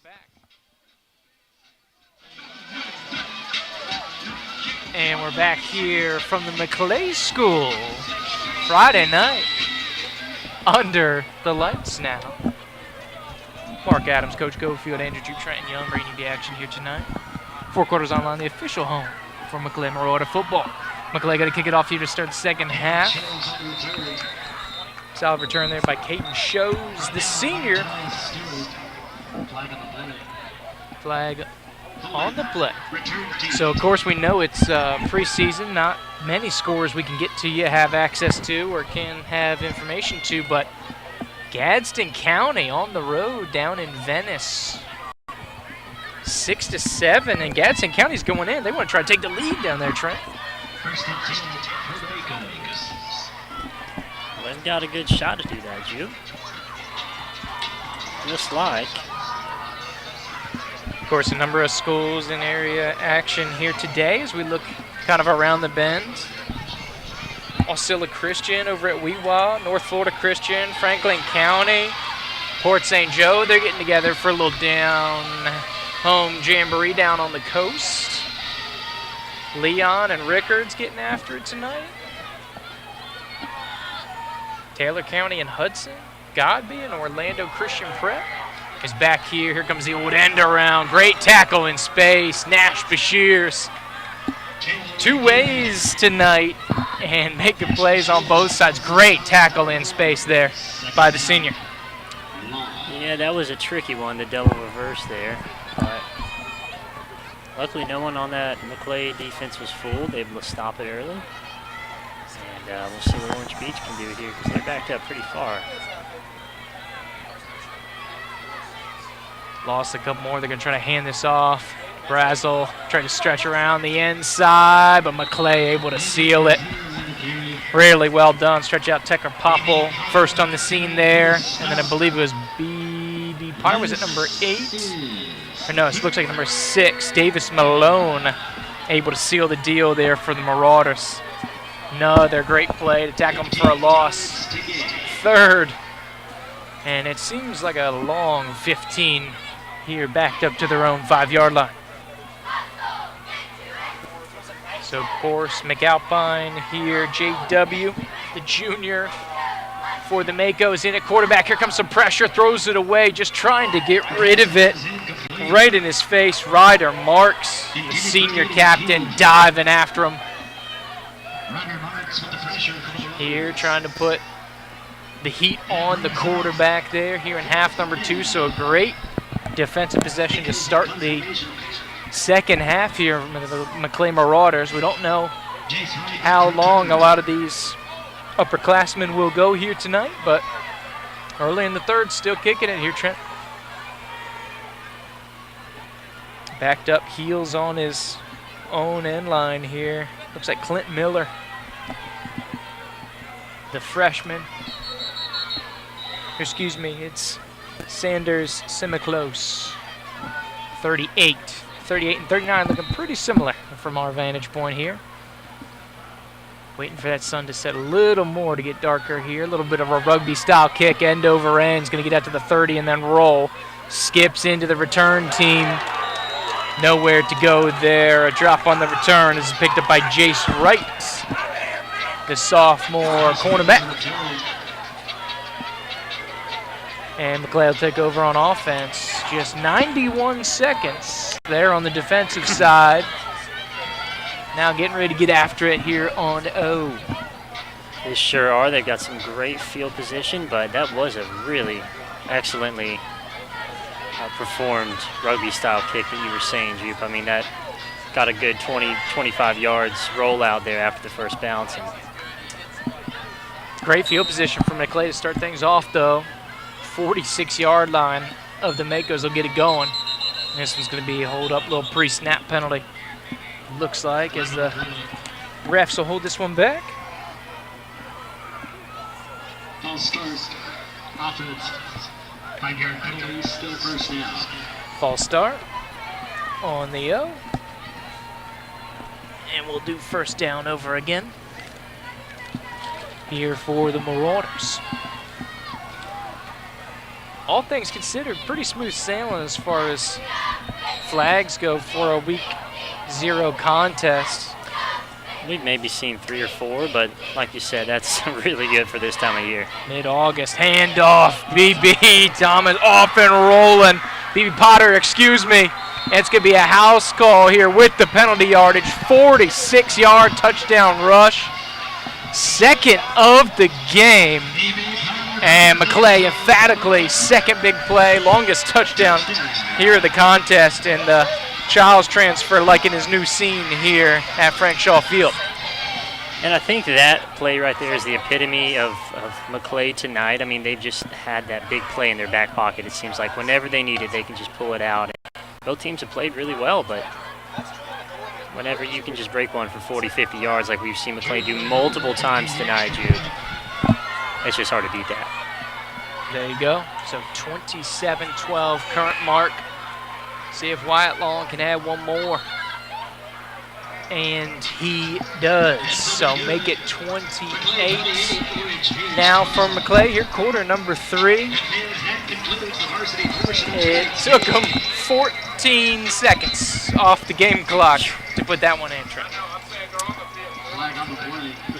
back. And we're back here from the Maclay School. Friday night. Under the lights now. Mark Adams, Coach Gofield, Andrew Juke, Trenton Young bringing you the action here tonight. 4 Quarters Online, the official home for Maclay Marauder football. Maclay got to kick it off here to start the second half. Solid return there by Caden Shows, the senior. Flag on the play. So, of course, we know it's preseason. Not many scores we can get to you, have access to, or can have information to, but Gadsden County on the road down in Venice. 6-7, and Gadsden County's going in. They want to try to take the lead down there, Trent. Well, they've got a good shot to do that, Juke. Just like. Of course, a number of schools in area action here today as we look kind of around the bend. Osceola Christian over at Weewa, North Florida Christian, Franklin County, Port St. Joe. They're getting together for a little down-home jamboree down on the coast. Leon and Rickards getting after it tonight. Taylor County and Hudson, Godby and Orlando Christian Prep is back here. Here comes the old end around. Great tackle in space. Nash Bashirs. 2 ways tonight and making plays on both sides. Great tackle in space there by the senior. Yeah, that was a tricky one, the double reverse there. But luckily no one on that Maclay defense was fooled. Able to stop it early. And we'll see what Orange Beach can do here because they're backed up pretty far. Lost a couple more. They're going to try to hand this off. Brazel trying to stretch around the inside, but Maclay able to seal it. Really well done. Stretch out Tecker Popple first on the scene there. And then I believe it was B.B. Pye. Was it number 8? Or no, it looks like number 6. Davis Malone able to seal the deal there for the Marauders. Another great play to tackle him for a loss. 3rd. And it seems like a long 15 here backed up to their own 5-yard line. So, of course, McAlpine here, JW, the junior for the Makos in at quarterback. Here comes some pressure, throws it away, just trying to get rid of it. Right in his face, Ryder Marks, the senior captain, diving after him. Here, trying to put the heat on the quarterback there here in half number 2. So a great defensive possession to start the second half here with the Maclay Marauders. We don't know how long a lot of these upperclassmen will go here tonight, but early in the 3rd, still kicking it here, Trent. Backed up, heels on his own end line here. Looks like Clint Miller, the freshman. Excuse me, it's Sanders Semiclose. 38 and 39 looking pretty similar from our vantage point here. Waiting for that sun to set a little more to get darker here. A little bit of a rugby style kick, end over end. Is going to get out to the 30 and then roll. Skips into the return team. Nowhere to go there. A drop on the return is picked up by Jace Wright, the sophomore cornerback. And Maclay will take over on offense. Just 91 seconds there on the defensive side. Now getting ready to get after it here on O. They sure are. They've got some great field position, but that was a really excellently performed rugby-style kick that you were saying, Jupe. I mean, that got a good 20, 25 yards rollout there after the first bounce. And great field position for Maclay to start things off, though. 46-yard line of the Makos will get it going. This one's going to be a hold-up, little pre-snap penalty. Looks like as the refs will hold this one back. False start. Offense. 5-yard penalty, still first down. False start on the O. And we'll do first down over again here for the Marauders. all things considered, pretty smooth sailing as far as flags go for a week 0 contest. We've maybe seen 3 or 4, but like you said, that's really good for this time of year. Mid-August, handoff, BB Thomas off and rolling. BB Potter, excuse me. And it's going to be a house call here with the penalty yardage. 46-yard touchdown rush. Second of the game. And Maclay emphatically second big play, longest touchdown here of the contest. And Childs transfer like in his new scene here at Frank Shaw Field. And I think that play right there is the epitome of Maclay tonight. I mean, they've just had that big play in their back pocket. It seems like whenever they need it, they can just pull it out. And both teams have played really well, but whenever you can just break one for 40, 50 yards like we've seen Maclay do multiple times tonight, Jude, it's just hard to beat that. There you go. So 27-12 current mark. See if Wyatt Long can add one more. And he does. So make it 28 now for Maclay here, quarter number 3. It took him 14 seconds off the game clock to put that one in, Trent.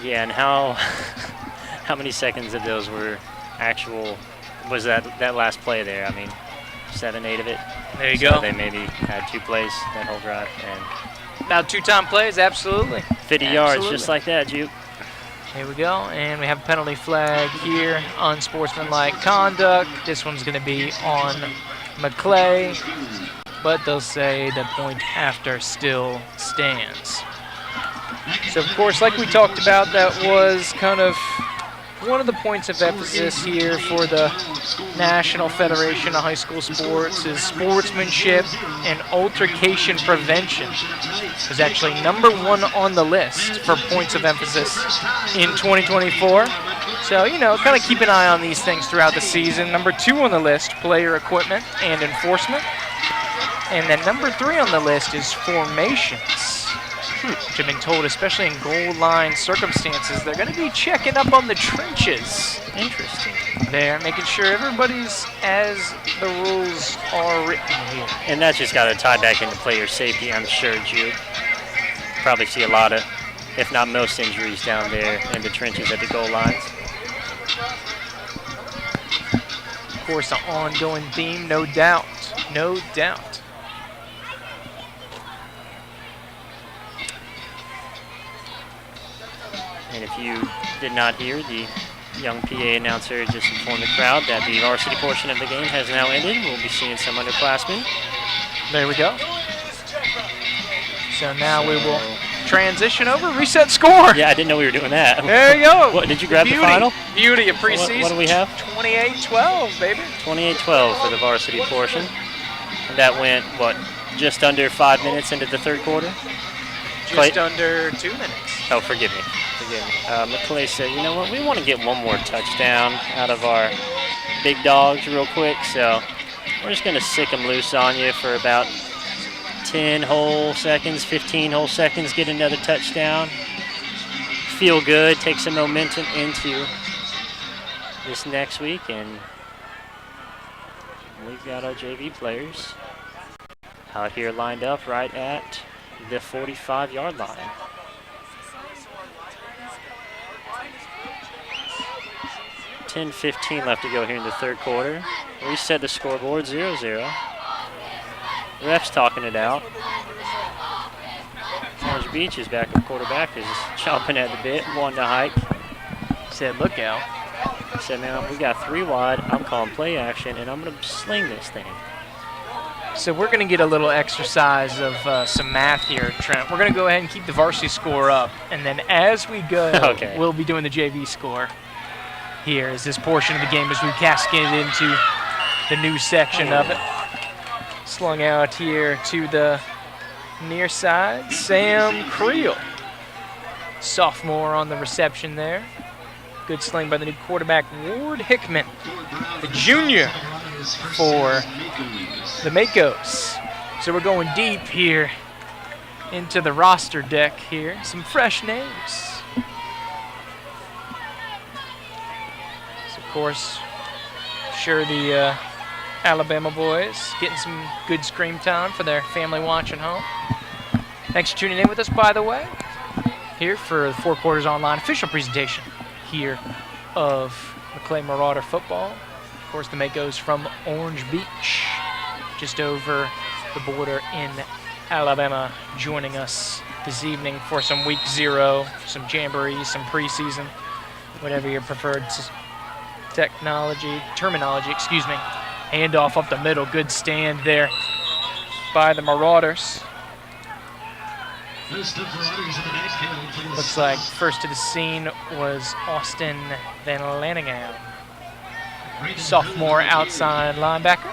Yeah, and how many seconds of those were actual, was that last play there? I mean, 7, 8 of it. There you so go. They maybe had 2 plays that whole drive. And about 2-time plays, absolutely. 50 yards, just like that, Juke. Here we go, and we have a penalty flag here, unsportsmanlike conduct. This one's going to be on Maclay, but they'll say the point after still stands. So, of course, like we talked about, that was kind of one of the points of emphasis here for the National Federation of High School Sports is sportsmanship and altercation prevention. It was actually #1 on the list for points of emphasis in 2024. So, you know, kind of keep an eye on these things throughout the season. #2 on the list, player equipment and enforcement. And then #3 on the list is formations. Which I've been told, especially in goal line circumstances, they're going to be checking up on the trenches. Interesting. They're making sure everybody's as the rules are written here. And that's just got to tie back into player safety, I'm sure, Jude. Probably see a lot of, if not most, injuries down there in the trenches at the goal lines. Of course, an ongoing theme, no doubt. No doubt. And if you did not hear, the young PA announcer just informed the crowd that the varsity portion of the game has now ended. We'll be seeing some underclassmen. There we go. So now we will transition over, reset score. Yeah, I didn't know we were doing that. There you go. What, did you grab Beauty. the final? Beauty of preseason. What do we have? 28-12, baby. 28-12 for the varsity portion. And that went, what, just under 5 minutes into the third quarter? Just under 2 minutes. Oh, forgive me. Maclay said, you know what, we want to get one more touchdown out of our big dogs real quick, so we're just going to sick them loose on you for about 10 whole seconds, 15 whole seconds, get another touchdown. Feel good, take some momentum into this next week, and we've got our JV players out here lined up right at the 45-yard line. 10:15 left to go here in the third quarter. Reset the scoreboard, 0-0. Ref's talking it out. Orange Beach is back up quarterback is chomping at the bit, wanting to hike. Said, look out. Said, man, we got 3 wide. I'm calling play action, and I'm going to sling this thing. So we're going to get a little exercise of some math here, Trent. We're going to go ahead and keep the varsity score up, and then as we go, Okay. We'll be doing the JV score here as this portion of the game as we cascade into the new section of it. Slung out here to the near side, Sam Creel. Sophomore on the reception there. Good sling by the new quarterback, Ward Hickman, the junior for the Makos. So we're going deep here into the roster deck here. Some fresh names. So of course, sure the Alabama boys getting some good scream time for their family watching home. Thanks for tuning in with us, by the way, here for the Four Quarters Online official presentation here of Maclay Marauder football. Of course, the Macos from Orange Beach, just over the border in Alabama, joining us this evening for some week 0, some jamborees, some preseason, whatever your preferred terminology, excuse me. Handoff up the middle, good stand there by the Marauders. Looks like first to the scene was Austin Van Lanningham, sophomore outside linebacker.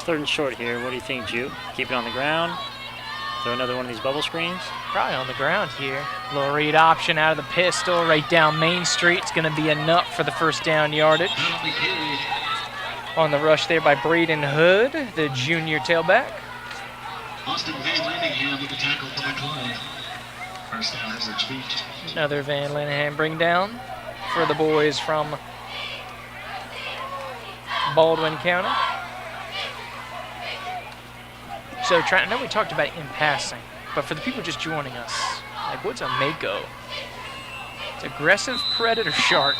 Third and short here. What do you think, Ju? Keep it on the ground? Throw another one of these bubble screens? Probably on the ground here. Little read option out of the pistol right down Main Street. It's going to be enough for the first down yardage. On the rush there by Braden Hood, the junior tailback. Austin Van Lanningham with the tackle for Maclay. First down, average feet. Another Van Lanningham bring down for the boys from Baldwin County. So, Trent, I know we talked about it in passing, but for the people just joining us, like, what's a mako? It's aggressive predator shark.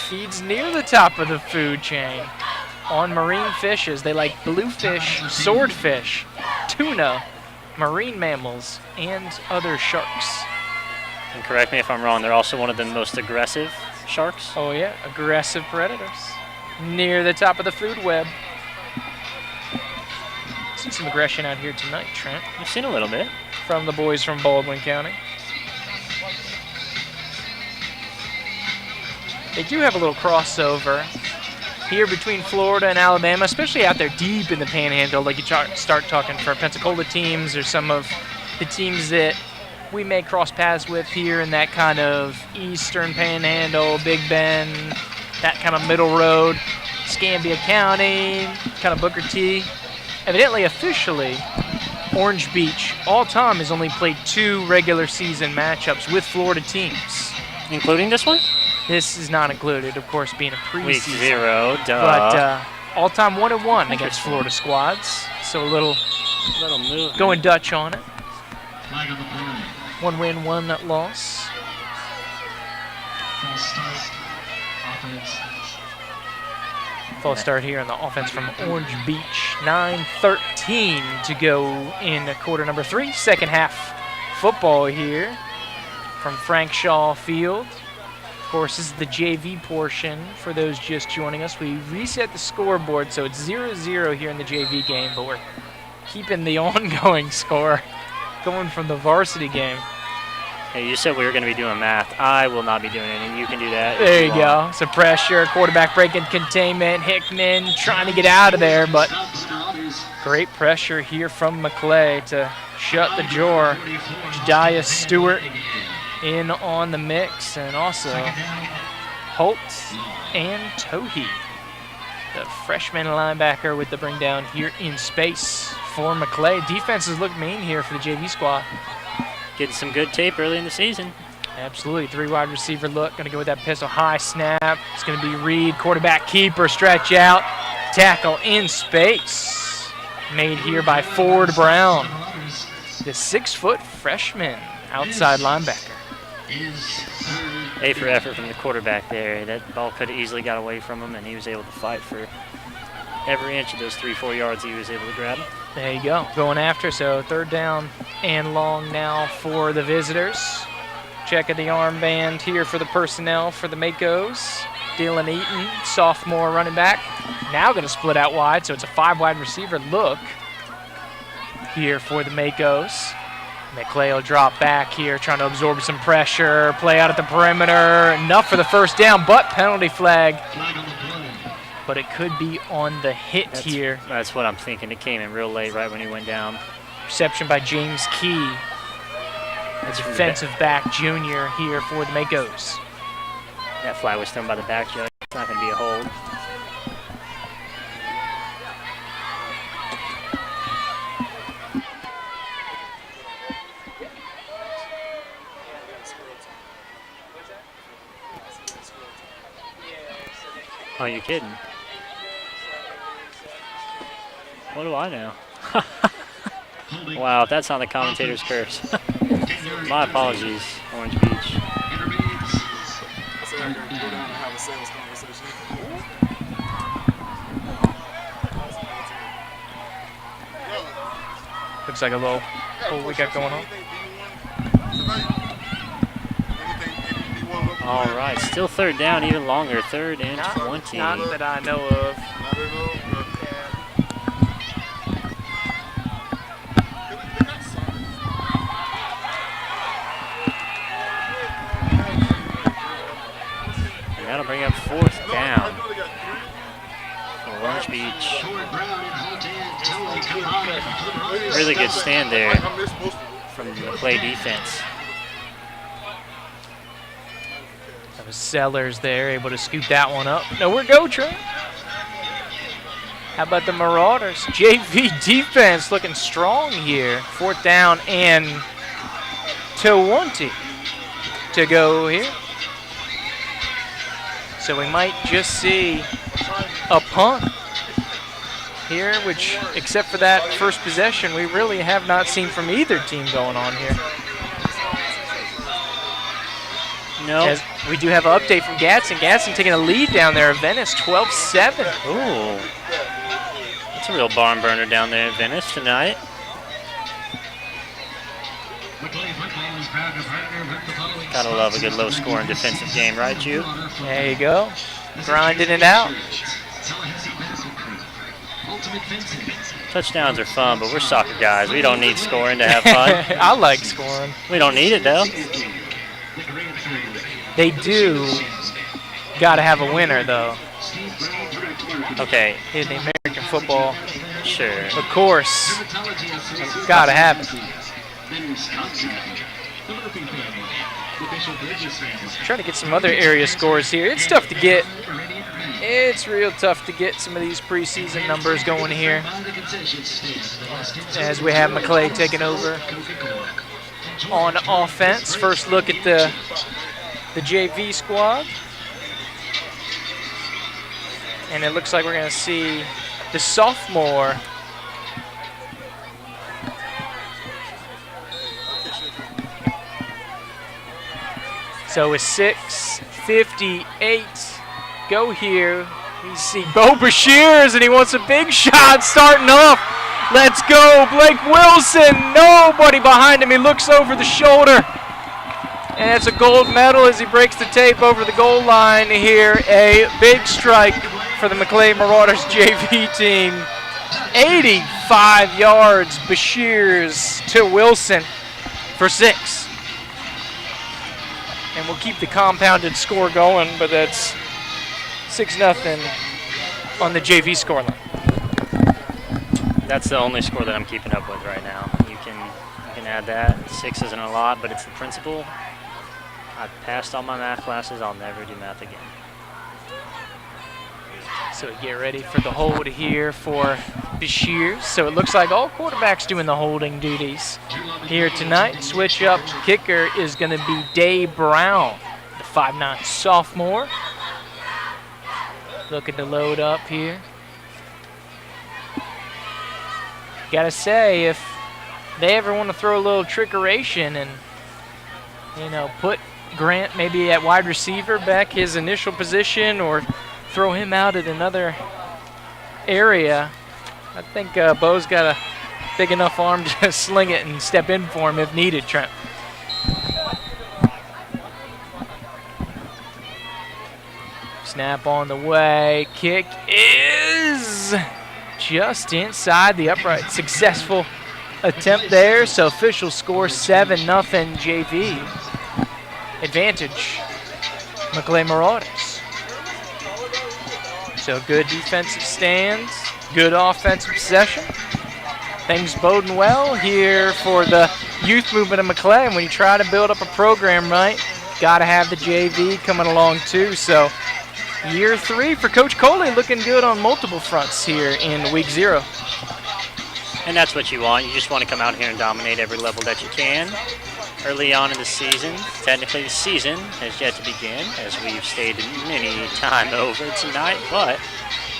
Feeds near the top of the food chain on marine fishes. They like bluefish, swordfish, tuna, marine mammals, and other sharks. And correct me if I'm wrong, they're also one of the most aggressive sharks? Oh, yeah, aggressive predators. Near the top of the food web. Seen some aggression out here tonight, Trent. I've seen a little bit. From the boys from Baldwin County. They do have a little crossover here between Florida and Alabama, especially out there deep in the Panhandle, like you start talking for Pensacola teams or some of the teams that we may cross paths with here in that kind of eastern Panhandle, Big Bend, that kind of middle road, Escambia County, kind of Booker T. Evidently, officially, Orange Beach all-time has only played 2 regular season matchups with Florida teams. Including this one? This is not included, of course, being a preseason. Week 0, duh. But all-time 1-1 against Florida squads. So a little move. going Dutch on it. Flag on the play. 1 win, 1 loss. False start. Offense. False start here on the offense from Orange Beach. 9:13 to go in quarter number 3. Second half football here from Frank Shaw Field. Of course, this is the JV portion for those just joining us. We reset the scoreboard, so it's 0-0 here in the JV game, but we're keeping the ongoing score going from the varsity game. Hey, you said we were going to be doing math. I will not be doing it, and you can do that. There you go. Some pressure, quarterback breaking containment. Hickman trying to get out of there, but great pressure here from Maclay to shut the door. Jediah Stewart in on the mix, and also Holt and Tohi, the freshman linebacker with the bring down here in space for Maclay. Defenses look mean here for the JV squad. Getting some good tape early in the season. Absolutely. 3 wide receiver look. Going to go with that pistol. High snap. It's going to be Reed. Quarterback keeper. Stretch out. Tackle in space. Made here by Ford Brown, the 6-foot freshman outside linebacker. A for effort from the quarterback there. That ball could have easily got away from him, and he was able to fight for every inch of those 3-4 yards he was able to grab. There you go. Going after, so 3rd down and long now for the visitors. Check of the armband here for the personnel for the Macos. Dylan Eaton, sophomore running back. Now going to split out wide, so it's a 5 wide receiver look here for the Macos. Maclay will drop back here, trying to absorb some pressure, play out at the perimeter. Enough for the first down, but penalty flag. But it could be on the hit here. That's what I'm thinking. It came in real late, right when he went down. Reception by James Key, the defensive back junior here for the Macos. That flag was thrown by the back judge. It's not going to be a hold. Oh, you kidding? What do I know? Wow, if that's not the commentator's curse. My apologies, Orange Beach. Looks like a little what we got going on. All right, still third down, even longer. 3rd and 20. Not that I know of. And that'll bring up 4th down for Orange Beach. Really good stand there from the Maclay defense. That was Sellers there, able to scoop that one up. Nowhere to go, Trey. How about the Marauders? JV defense looking strong here. 4th down and 20 to go here. So we might just see a punt here, which, except for that first possession, we really have not seen from either team going on here. No. As we do have an update from Gadsden. Gadsden taking a lead down there at Venice, 12-7. Ooh. That's a real barn burner down there in Venice tonight. Gotta love a good low-scoring defensive game, right, Ju? There you go. Grinding it out. Touchdowns are fun, but we're soccer guys. We don't need scoring to have fun. I like scoring. We don't need it, though. They do got to have a winner, though. Okay. In the American football, Sure. of course, got to have it. Trying to get some other area scores here. It's tough to get. It's real tough to get some of these preseason numbers going here. As we have Maclay taking over on offense. First look at the JV squad. And it looks like we're going to see the sophomore so with 6:58 go here. You see Bo Bashirs, and he wants a big shot starting off. Let's go, Blake Wilson. Nobody behind him. He looks over the shoulder. And it's a gold medal as he breaks the tape over the goal line here. A big strike for the Maclay Marauders JV team. 85 yards, Bashirs to Wilson for 6. And we'll keep the compounded score going, but that's 6-0 on the JV scoreline. That's the only score that I'm keeping up with right now. You can add that. 6 isn't a lot, but it's the principle. I've passed all my math classes. I'll never do math again. So we get ready for the hold here for Bashir. So it looks like all quarterbacks doing the holding duties here tonight. Switch up kicker is going to be Dave Brown, the 5'9" sophomore. Looking to load up here. Gotta say, if they ever want to throw a little trickeration and, you know, put Grant maybe at wide receiver back his initial position or throw him out at another area, I think Bo's got a big enough arm to sling it and step in for him if needed, Trent. Snap on the way. Kick is just inside the upright. Successful attempt there, so official score 7-0 JV. Advantage, Maclay Marauders. So good defensive stands, good offensive possession. Things boding well here for the youth movement of Maclay. And when you try to build up a program right, got to have the JV coming along too. So year 3 for Coach Coley, looking good on multiple fronts here in week 0. And that's what you want. You just want to come out here and dominate every level that you can. early on in the season. Technically, the season has yet to begin, as we've stated many times over tonight, but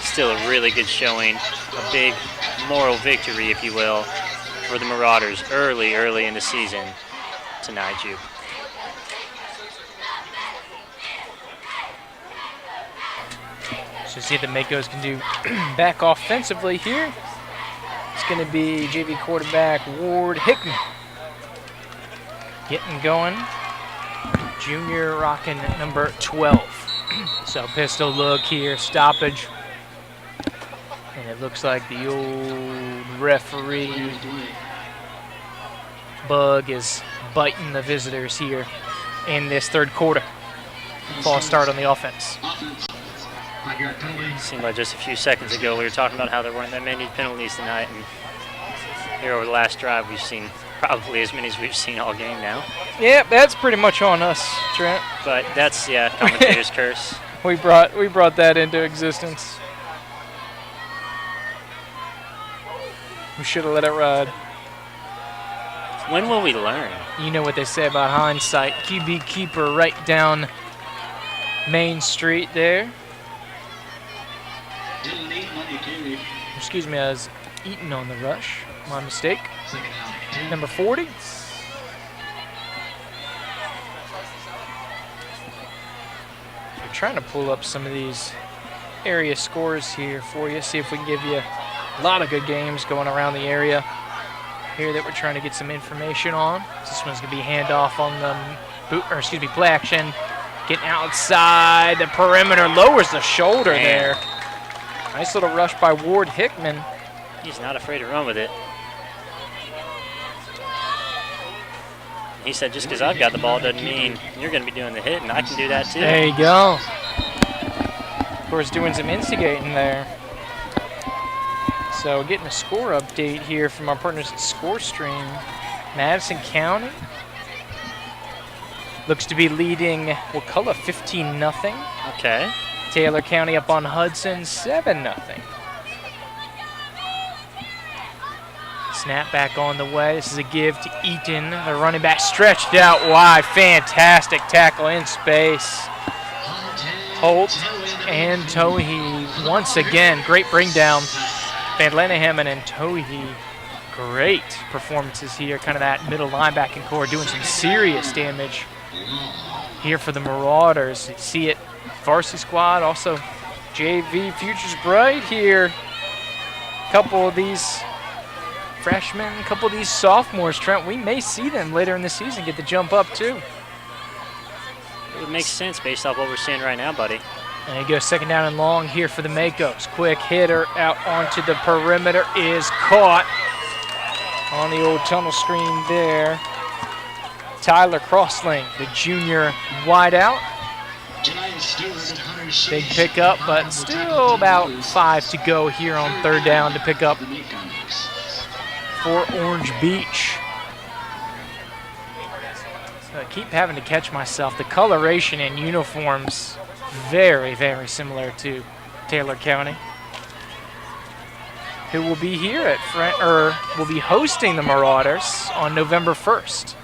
still a really good showing, a big moral victory, if you will, for the Marauders early in the season tonight, Jupe. So see if the Makos can do back offensively here. It's going to be JV quarterback Ward Hickman. Getting going. Junior rocking number 12. So pistol look here, stoppage. And it looks like the old referee bug is biting the visitors here in this third quarter. False start on the offense. Seemed like just a few seconds ago we were talking about how there weren't that many penalties tonight, and here over the last drive we've seen probably as many as we've seen all game now. Yeah, that's pretty much on us, Trent. But that's, yeah, commentator's curse. We brought that into existence. We should have let it ride. When will we learn? You know what they say about hindsight. QB keeper right down Main Street there. Excuse me, I was eating on the rush. My mistake. Number 40. We're trying to pull up some of these area scores here for you. See if we can give you a lot of good games going around the area here that we're trying to get some information on. This one's going to be handoff on the play action. Getting outside the perimeter, lowers the shoulder there. Nice little rush by Ward Hickman. He's not afraid to run with it. He said just because I've got the ball doesn't mean you're going to be doing the hit, and I can do that too. There you go. Of course, doing some instigating there. So getting a score update here from our partners at ScoreStream. Madison County looks to be leading Wakulla 15-0. Okay. Taylor County up on Hudson 7-0. Snap back on the way. This is a give to Eaton. The running back stretched out wide. Fantastic tackle in space. Holt and Tohi once again. Great bring down. Van Lannehammond and Tohi. Great performances here. Kind of that middle linebacking core doing some serious damage here for the Marauders. You see it. Varsity squad, also JV Futures Bright here. A couple of these freshmen, a couple of these sophomores, Trent, we may see them later in the season get the jump up too. It would make sense based off what we're seeing right now, buddy. And he goes second down and long here for the Makos. Quick hitter out onto the perimeter is caught on the old tunnel screen there. Tyler Crossling, the junior wideout. Big pickup, but still about 5 to go here on third down to pick up for Orange Beach. So I keep having to catch myself. The coloration in uniforms very, very similar to Taylor County, who will be here at will be hosting the Marauders on November 1st.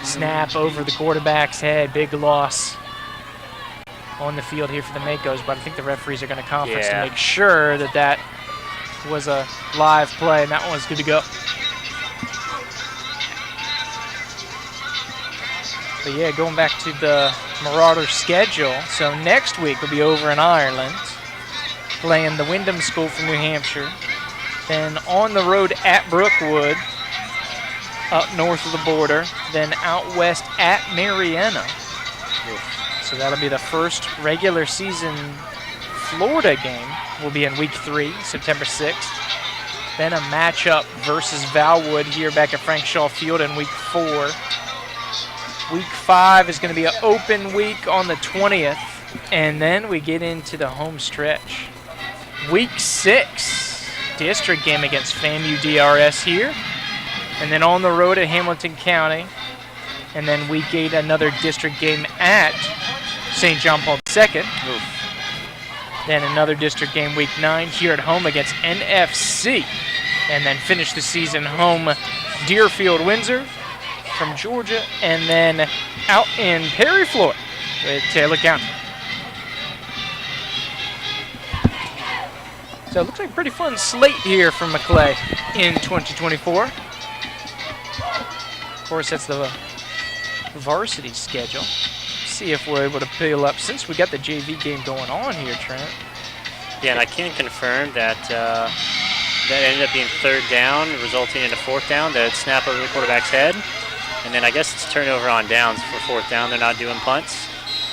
Snap over the quarterback's head, big loss on the field here for the Makos, but I think the referees are going to conference to make sure that that was a live play and that one was good to go. But yeah, going back to the Marauders schedule, so next week we'll be over in Ireland playing the Wyndham School from New Hampshire, then on the road at Brookwood, up north of the border, then out west at Marietta. So that'll be the first regular season Florida game. Will be in week 3, September 6th. Then a matchup versus Valwood here back at Frank Shaw Field in week 4. Week 5 is going to be an open week on the 20th, and then we get into the home stretch. Week 6, district game against FAMU DRS here. And then on the road at Hamilton County. And then week 8, another district game at St. John Paul II. Then another district game week 9 here at home against NFC. And then finish the season home Deerfield Windsor. from Georgia, and then out in Perry, Florida with Taylor County. So it looks like a pretty fun slate here from Maclay in 2024. Of course, that's the varsity schedule. See if we're able to peel up, since we got the JV game going on here, Trent. Yeah, and I can confirm that that ended up being 3rd down, resulting in a 4th down. The snap over the quarterback's head. And then I guess it's turnover on downs for 4th down. They're not doing punts.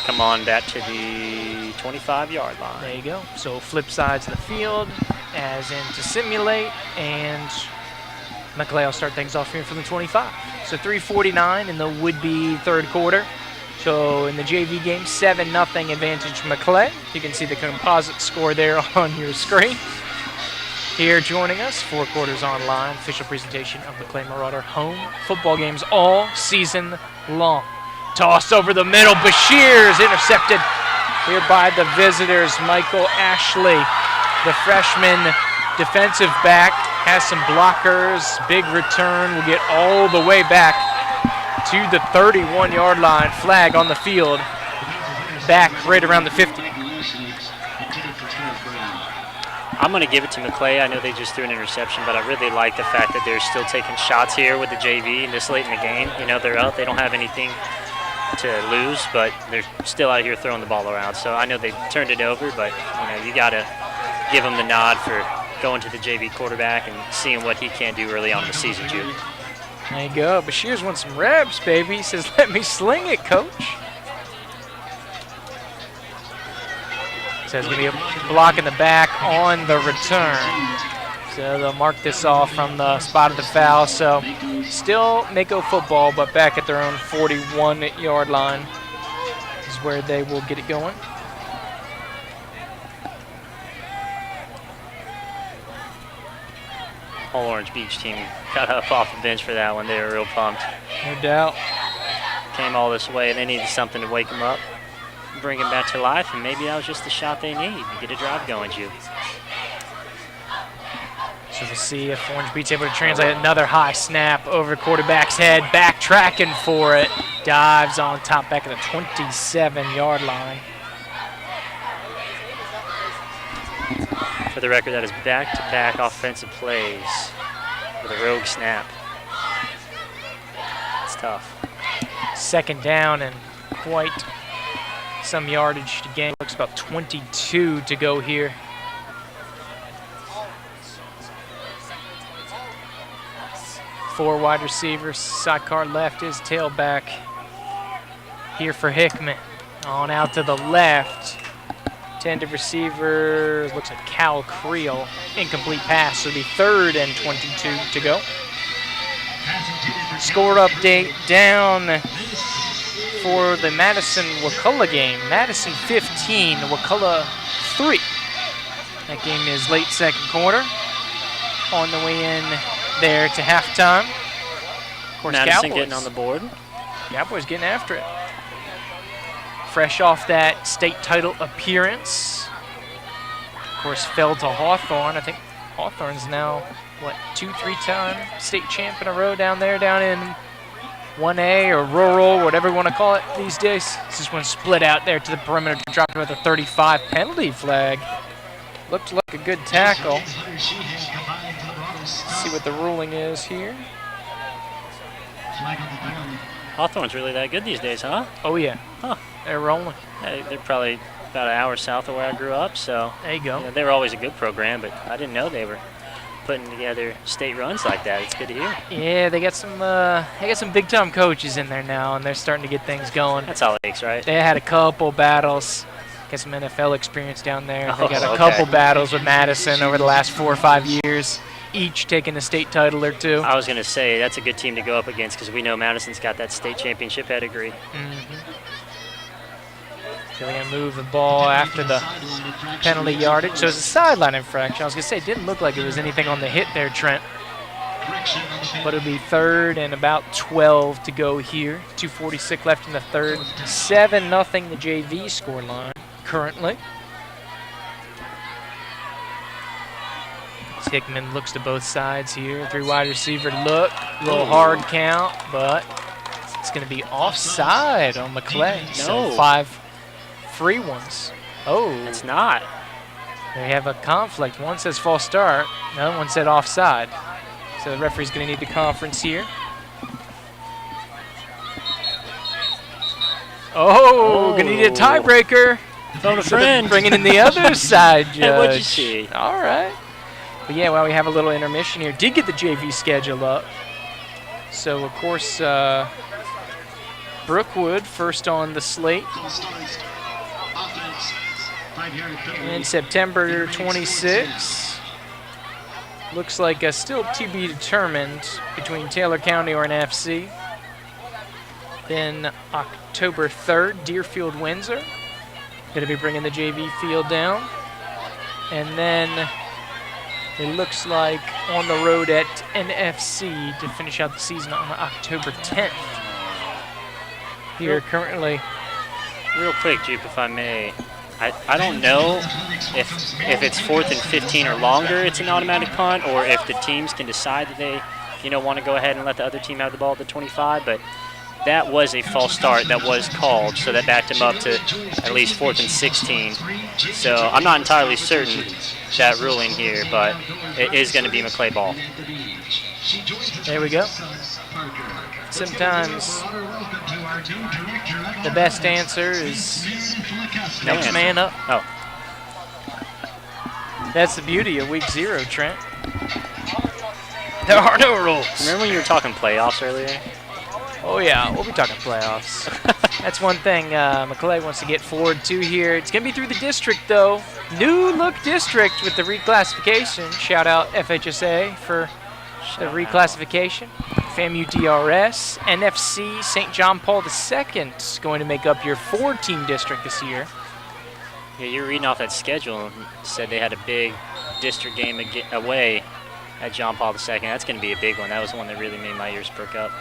Come on back to the 25-yard line. There you go. So flip sides of the field, as in to simulate, and Maclay will start things off here from the 25. So 3:49 in the would-be 3rd quarter. So in the JV game, 7-0 advantage Maclay. You can see the composite score there on your screen. Here joining us, 4 Quarters Online, official presentation of Maclay Marauder home football games all season long. Toss over the middle, Bashir's intercepted here by the visitors. Michael Ashley, the freshman defensive back, has some blockers. Big return, will get all the way back to the 31-yard line. Flag on the field, back right around the 50. I'm going to give it to Maclay. I know they just threw an interception, but I really like the fact that they're still taking shots here with the JV this late in the game. You know, they're out. They don't have anything to lose, but they're still out here throwing the ball around. So I know they turned it over, but, you know, you got to give them the nod for going to the JV quarterback and seeing what he can do early on in the season, Jude. There you go. Bashir's wants some reps, baby. He says, let me sling it, coach. So it's going to be a block in the back on the return. So they'll mark this off from the spot of the foul. So still Mako football, but back at their own 41-yard line is where they will get it going. Whole Orange Beach team got up off the bench for that one. They were real pumped. No doubt. Came all this way. They needed something to wake them up, bring them back to life, and maybe that was just the shot they need to get a drive going, Jude. So we'll see if Orange Beach's able to translate another high snap over the quarterback's head. Backtracking for it. Dives on top back at the 27-yard line. For the record, that is back-to-back offensive plays with a rogue snap. It's tough. 2nd down and quite some yardage to gain. Looks about 22 to go here. Four wide receivers. Sidecar left is tailback here for Hickman. On out to the left. Intended receiver, looks like Cal Creel. Incomplete pass, so the 3rd and 22 to go. Score update down for the Madison-Wakulla game. Madison 15, Wakulla 3. That game is late 2nd quarter. On the way in there to halftime. Of course, Madison Cowboys getting on the board. Cowboys getting after it. Fresh off that state title appearance. Of course, fell to Hawthorne. I think Hawthorne's now, what, 2-3-time state champ in a row down there, down in 1A or rural, whatever you want to call it these days. This is one split out there to the perimeter to drop another 35 penalty flag. Looked like a good tackle. Let's see what the ruling is here. Hawthorne's really that good these days, huh? Oh, yeah. Huh. They're rolling. Hey, they're probably about an hour south of where I grew up, so There you go. you know, they were always a good program, but I didn't know they were putting together state runs like that. It's good to hear. Yeah, they got some big time coaches in there now, and they're starting to get things going. That's all it takes, right? They had a couple battles. Got some NFL experience down there. They Oh, got a okay. couple battles with Madison over the last 4 or 5 years, each taking a state title or two. I was going to say, that's a good team to go up against because we know Madison's got that state championship pedigree. So they're going to move the ball after the penalty yardage. So it's a sideline infraction. I was going to say, it didn't look like it was anything on the hit there, Trent. But it'll be 3rd and about 12 to go here. 2:46 left in the 3rd. 7-0 the JV scoreline currently. Hickman looks to both sides here. 3 wide receiver look. A little hard count, but It's going to be offside on Maclay. So No. 5 free ones. Oh, It's not. they have a conflict. One says false start. The other one said offside. So the referee's going to need the conference here. Oh, going to need a tiebreaker. Phone a friend. Bringing in the other side, Judge. Hey, what'd you see? All right. But yeah, well, we have a little intermission here. Did get the JV schedule up. So, of course, Brookwood first on the slate in September 26. Looks like still to be determined between Taylor County or an FC. Then October 3rd, Deerfield, Windsor. Going to be bringing the JV field down. And then it looks like on the road at NFC to finish out the season on October 10th. Here currently. Real quick, Jupe, if I may. I don't know if it's 4th and 15 or longer, it's an automatic punt, or if the teams can decide that they, want to go ahead and let the other team have the ball at the 25. But that was a false start that was called, so that backed him up to at least 4th and 16. So I'm not entirely certain that ruling here, but it is going to be Maclay ball. There we go. Sometimes the best answer is next man up. Oh. That's the beauty of week 0, Trent. There are no rules. Remember when you were talking playoffs earlier? Oh yeah, we'll be talking playoffs. That's one thing Maclay wants to get forward to here. It's going to be through the district, though. New look district with the reclassification. Shout out FHSA for the reclassification. FAMU DRS, NFC, St. John Paul II is going to make up your 4-team district this year. Yeah, you're reading off that schedule and said they had a big district game away at John Paul II. That's going to be a big one. That was the one that really made my ears perk up.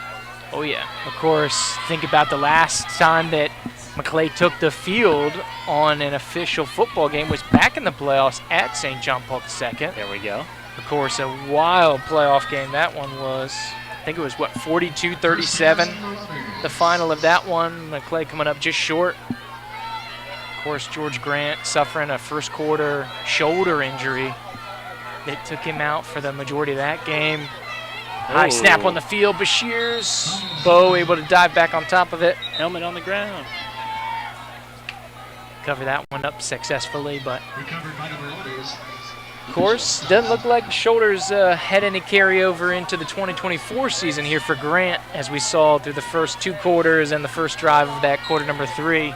Oh, yeah. Of course, think about the last time that Maclay took the field on an official football game was back in the playoffs at St. John Paul II. There we go. Of course, a wild playoff game that one was. I think it was, 42-37, the final of that one. Maclay coming up just short. Of course, George Grant suffering a first quarter shoulder injury that took him out for the majority of that game. High snap on the field. Bashir's Bo able to dive back on top of it. Helmet on the ground. Cover that one up successfully, but Recovered by the Marauders. of course, doesn't look like the shoulders had any carryover into the 2024 season here for Grant, as we saw through the first 2 quarters and the first drive of that quarter number 3.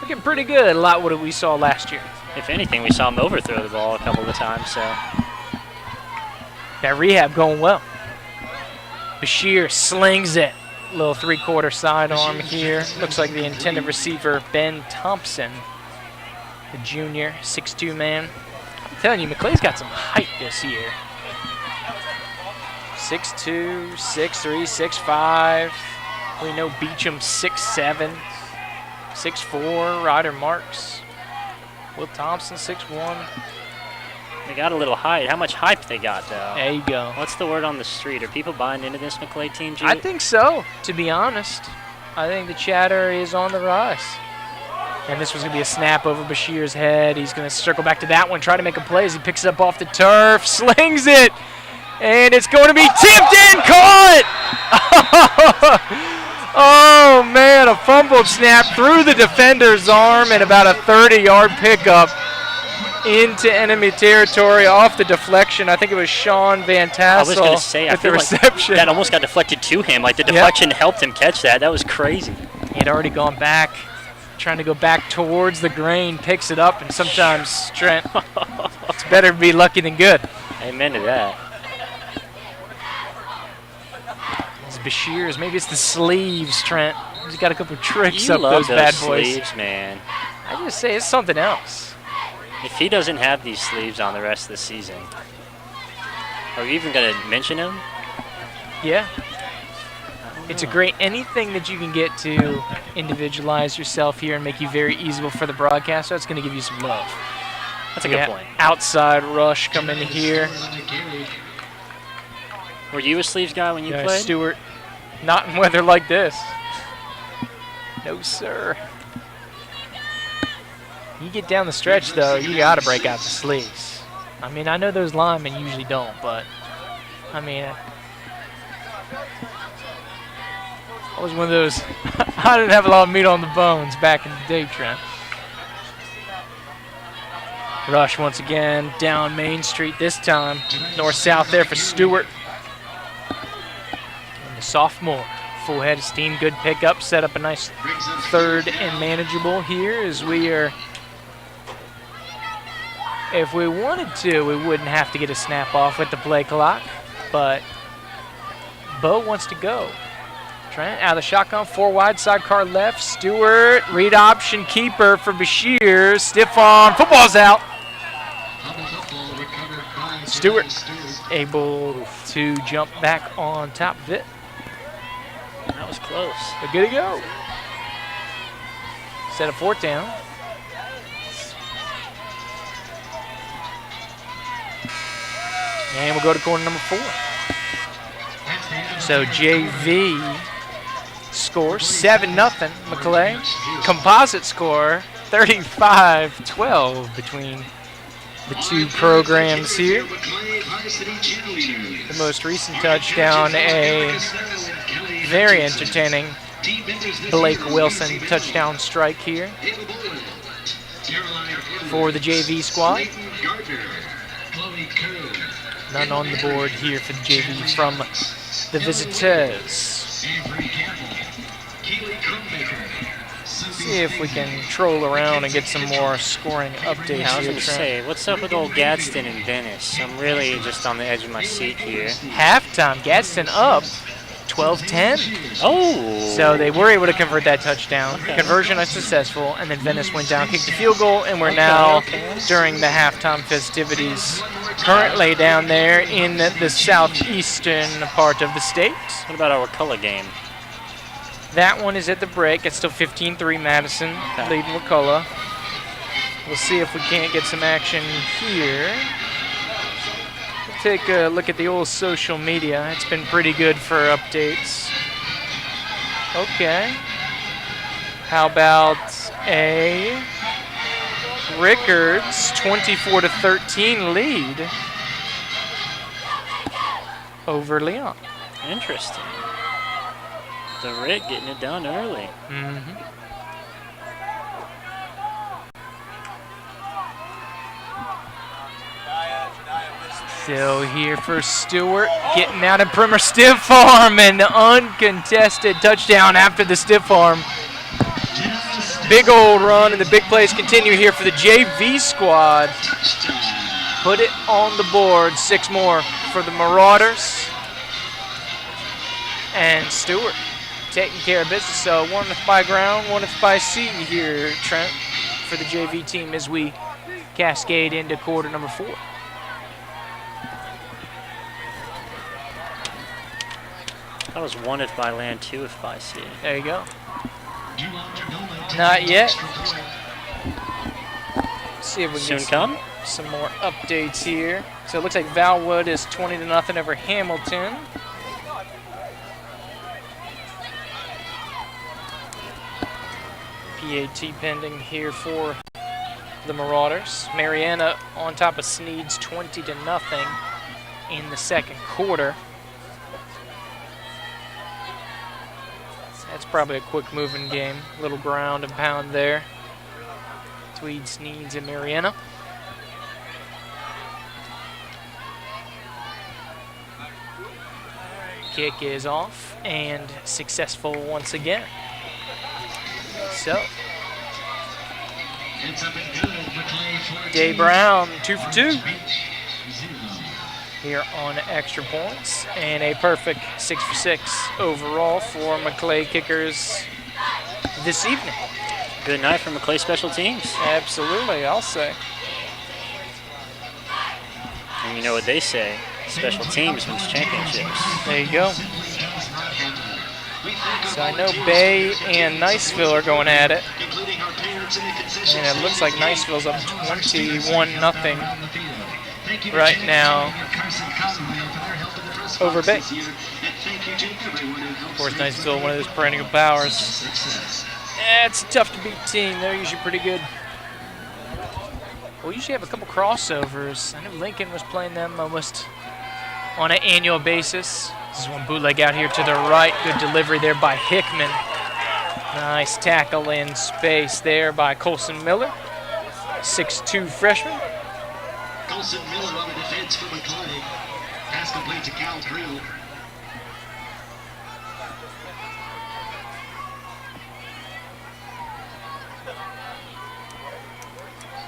Looking pretty good, a lot what we saw last year. If anything, we saw him overthrow the ball a couple of times, so. That rehab going well. Bashir slings it. Little 3-quarter sidearm here. Looks like the intended receiver, Ben Thompson, the junior, 6'2" man. I'm telling you, Maclay's got some height this year. 6'2", 6'3", 6'5". We know Beecham 6'7", 6'4", Ryder Marks. Will Thompson 6'1". They got a little hype. How much hype they got, though? There you go. What's the word on the street? Are people buying into this Maclay team, Jude? I think so, to be honest. I think the chatter is on the rise. And this was going to be a snap over Bashir's head. He's going to circle back to that one, try to make a play as he picks it up off the turf, slings it, and it's going to be tipped in, caught! Oh, man, a fumbled snap through the defender's arm and about a 30-yard pickup into enemy territory off the deflection. I think it was Sean Van Tassel I was going to say, I with the feel like reception. that almost got deflected to him. Like, the deflection helped him catch that. That was crazy. He had already gone back, trying to go back towards the grain, picks it up, and sometimes, Trent, it's better to be lucky than good. Amen to that. It's Bashir's, maybe it's the sleeves, Trent. He's got a couple tricks You up love those bad boys. sleeves, man. I just say it's something else. If he doesn't have these sleeves on the rest of the season, are you even going to mention him? Yeah. It's a great, anything that you can get to individualize yourself here and make you very easy for the broadcast, that's going to give you some love. That's a good point. Outside rush coming here. Were you a sleeves guy when you played? Stewart Not in weather like this. No, sir. You get down the stretch, though, you got to break out the sleeves. I mean, I know those linemen usually don't, but, I mean, I was one of those. I didn't have a lot of meat on the bones back in the day, Trent. Rush once again down Main Street this time. North-south there for Stewart. And the sophomore. Full head of steam, good pickup. Set up a nice third and manageable here as we are. If we wanted to, we wouldn't have to get a snap off with the play clock. But Bo wants to go. Trent out of the shotgun, 4 wide, sidecar left. Stewart, read option, keeper for Bashir. Stiff arm, football's out. Stewart able to jump back on top of it. That was close. But good to go. Set a 4th down. And we'll go to corner number 4. So JV score 7-0 Maclay. Composite score 35-12 between the two programs here. The most recent touchdown, a very entertaining Blake Wilson touchdown strike here for the JV squad. None on the board here for the JV from the visitors. See if we can troll around and get some more scoring updates Yeah, I was here, going to Trent. say, what's up with old Gadsden and Venice? I'm really just on the edge of my seat here. Halftime, Gadsden up 12-10. Oh! So they were able to convert that touchdown. Conversion is successful, and then Venice went down, kicked the field goal, and we're now during the halftime festivities. Currently down there in the southeastern part of the state. What about our color game? That one is at the break. It's still 15-3 Madison leading McCullough. We'll see if we can't get some action here. We'll take a look at the old social media. It's been pretty good for updates. Okay. How about a Rickards 24-13 lead over Leon? Interesting. The Rick getting it done early. Still here for Stewart, getting out of perimeter, stiff arm, and uncontested touchdown after the stiff arm. Big old run, and the big plays continue here for the JV squad. Put it on the board, 6 more for the Marauders. And Stewart taking care of business. So 1th by ground, 1th by sea here, Trent, for the JV team as we cascade into quarter number 4. That was 1 if by land, 2 if by sea. There you go. Not yet. Let's see if we can Soon come. some more updates here. So it looks like Valwood is 20-0 over Hamilton. PAT pending here for the Marauders. Mariana on top of Sneed's 20-0 in the second quarter. That's probably a quick moving game. Little ground and pound there. Tweed, Sneeds, and Mariana. Kick is off and successful once again. So, Day Brown, 2 for 2 here on extra points, and a perfect 6 for 6 overall for Maclay kickers this evening. Good night for Maclay special teams. Absolutely, I'll say. And you know what they say, special teams wins championships. There you go. So I know Bay and Niceville are going at it. And it looks like Niceville's up 21-0 right now over Bay. Of course, Niceville, one of those perennial powers. It's a tough to beat team. They're usually pretty good. We usually have a couple crossovers. I know Lincoln was playing them almost on an annual basis. This is one bootleg out here to the right. Good delivery there by Hickman. Nice tackle in space there by Colson Miller, 6'2" freshman. Colson Miller on the defense for Maclay. Pass complete to Cal Creel.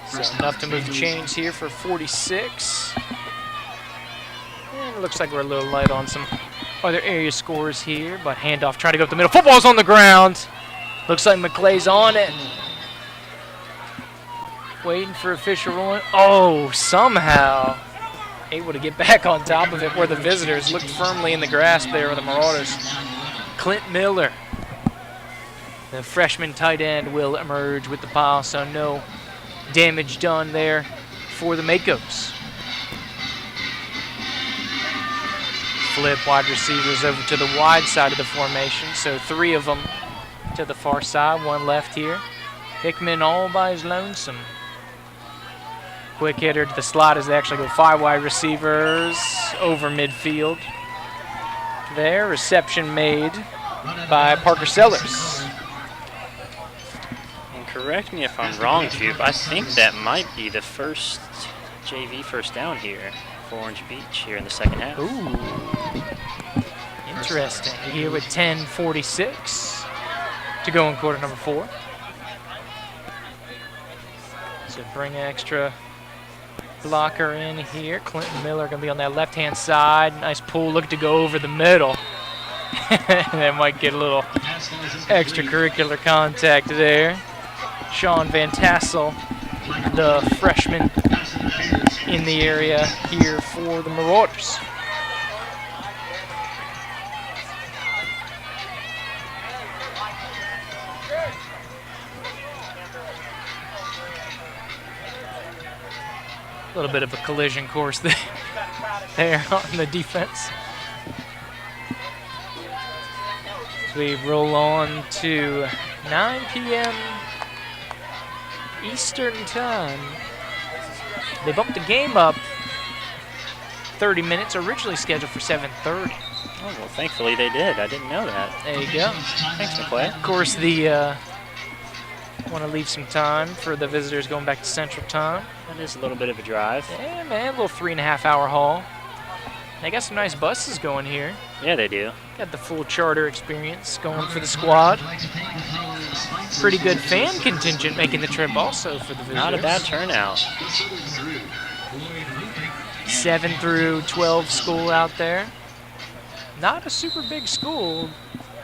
So enough to move the chains here for 46. And it looks like we're a little light on some other area scores here, but handoff trying to go up the middle. Football's on the ground. Looks like Maclay's on it. Waiting for official ruling. Oh, somehow able to get back on top of it where the visitors looked firmly in the grasp there of the Marauders. Clint Miller, the freshman tight end, will emerge with the pile, so no damage done there for the Makos. Flip wide receivers over to the wide side of the formation, so 3 of them to the far side, 1 left here. Hickman all by his lonesome. Quick hitter to the slot as they actually go 5 wide receivers over midfield. There, reception made by Parker Sellers. And correct me if I'm wrong, Jupe. I think that might be the first JV first down here for Orange Beach here in the second half. Ooh, interesting. Here with 10:46 to go in quarter number 4. So bring extra blocker in here. Clinton Miller going to be on that left-hand side. Nice pull, look to go over the middle. That might get a little extracurricular contact there. Sean Van Tassel, the freshman in the area here for the Marauders. A little bit of a collision course there on the defense. So we roll on to 9 p.m. Eastern time. They bumped the game up 30 minutes, originally scheduled for 7:30. Oh, well, thankfully they did. I didn't know that. There you go. Thanks, Maclay. Of course, want to leave some time for the visitors going back to Central Time. That is a little bit of a drive. Yeah, man, a little 3.5-hour haul. They got some nice buses going here. Yeah, they do. Got the full charter experience going for the squad. Pretty good fan contingent making the trip also for the visitors. Not a bad turnout. 7 through 12 school out there. Not a super big school,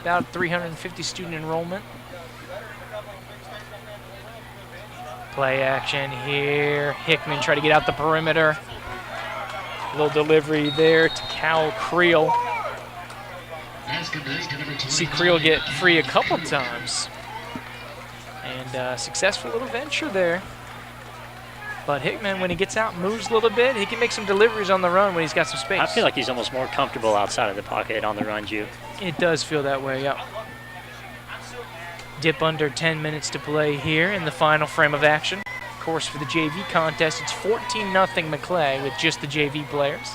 about 350 student enrollment. Play action here. Hickman try to get out the perimeter. Little delivery there to Cal Creel. See Creel get free a couple times. And successful little venture there. But Hickman, when he gets out, moves a little bit. He can make some deliveries on the run when he's got some space. I feel like he's almost more comfortable outside of the pocket on the run, Jupe. It does feel that way, yeah. Dip under 10 minutes to play here in the final frame of action. Of course, for the JV contest, it's 14-0 Maclay with just the JV players.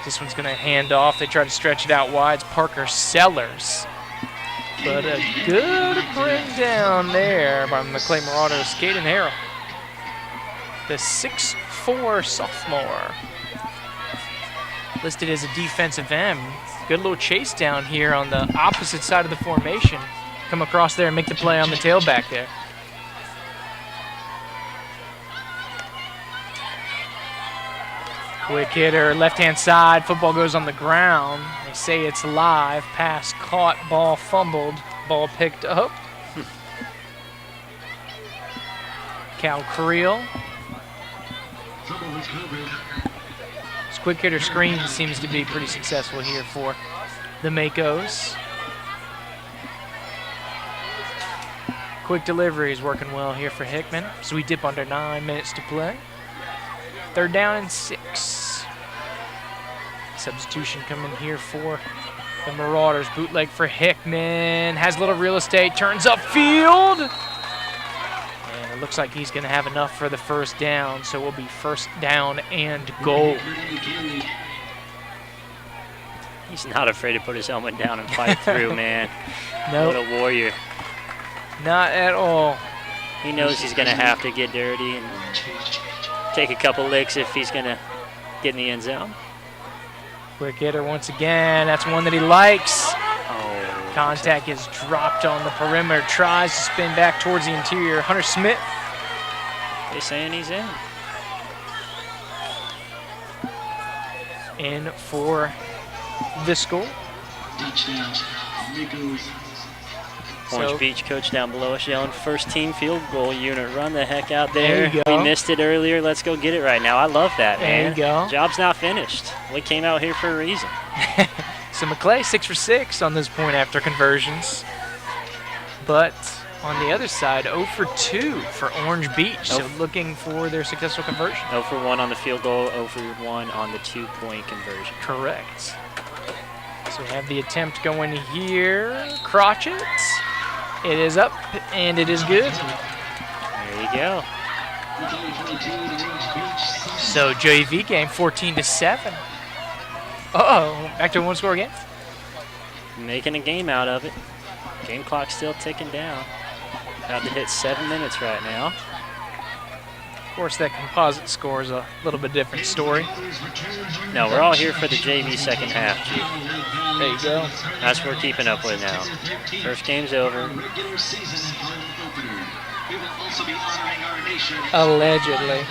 This one's going to hand off. They try to stretch it out wide. It's Parker Sellers. But a good bring down there by Maclay Marauders, Caden Harrell, the 6'4" sophomore. Listed as a defensive end. Good little chase down here on the opposite side of the formation. Come across there and make the play on the tailback there. Quick hitter, left-hand side. Football goes on the ground. They say it's live. Pass caught, ball fumbled, ball picked up. Cal Creel. This quick hitter screen seems to be pretty successful here for the Makos. Quick delivery is working well here for Hickman. So we dip under 9 minutes to play. 3rd down and 6. Substitution coming here for The Marauders bootleg for Hickman. Has a little real estate. Turns upfield. And it looks like he's going to have enough for the first down. So it will be first down and goal. He's not afraid to put his helmet down and fight through, man. Nope. What a warrior. Not at all. He knows he's going to have to get dirty and take a couple licks if he's going to get in the end zone. Quick hitter once again. That's one that he likes. Oh. Contact is dropped on the perimeter. Tries to spin back towards the interior. Hunter Smith. They're saying he's in. In for the score. Orange Beach coach down below us yelling, first team field goal unit. Run the heck out there. There you go. We missed it earlier. Let's go get it right now. I love that, There man. you go. Job's not finished. We came out here for a reason. So Maclay 6 for 6 on this point after conversions. But on the other side, 0 for 2 for Orange Beach. So looking for their successful conversion. 0 for 1 on the field goal, 0 for 1 on the 2-point conversion. Correct. So we have the attempt going here. Crotchet. It is up, and it is good. There you go. So JV game 14-7. Uh-oh, back to a one-score game. Making a game out of it. Game clock still ticking down. About to hit 7 minutes right now. Of course, that composite score is a little bit different story. No, we're all here for the JV second half, G. There you go. That's what we're keeping up with now. First game's over. Allegedly.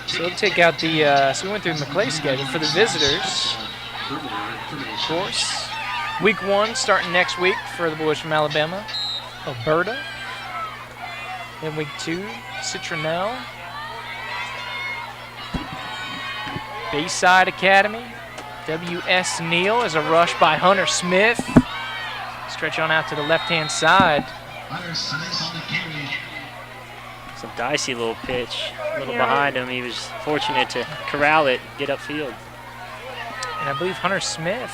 So we'll take out the, so we went through the Maclay schedule for the visitors. Of course. Week 1 starting next week for the boys from Alabama. Alberta. Then week 2, Citronelle. Bayside Academy. W.S. Neal is a rush by Hunter Smith. Stretch on out to the left-hand side. It's a dicey little pitch. A little behind him. He was fortunate to corral it, get upfield. And I believe Hunter Smith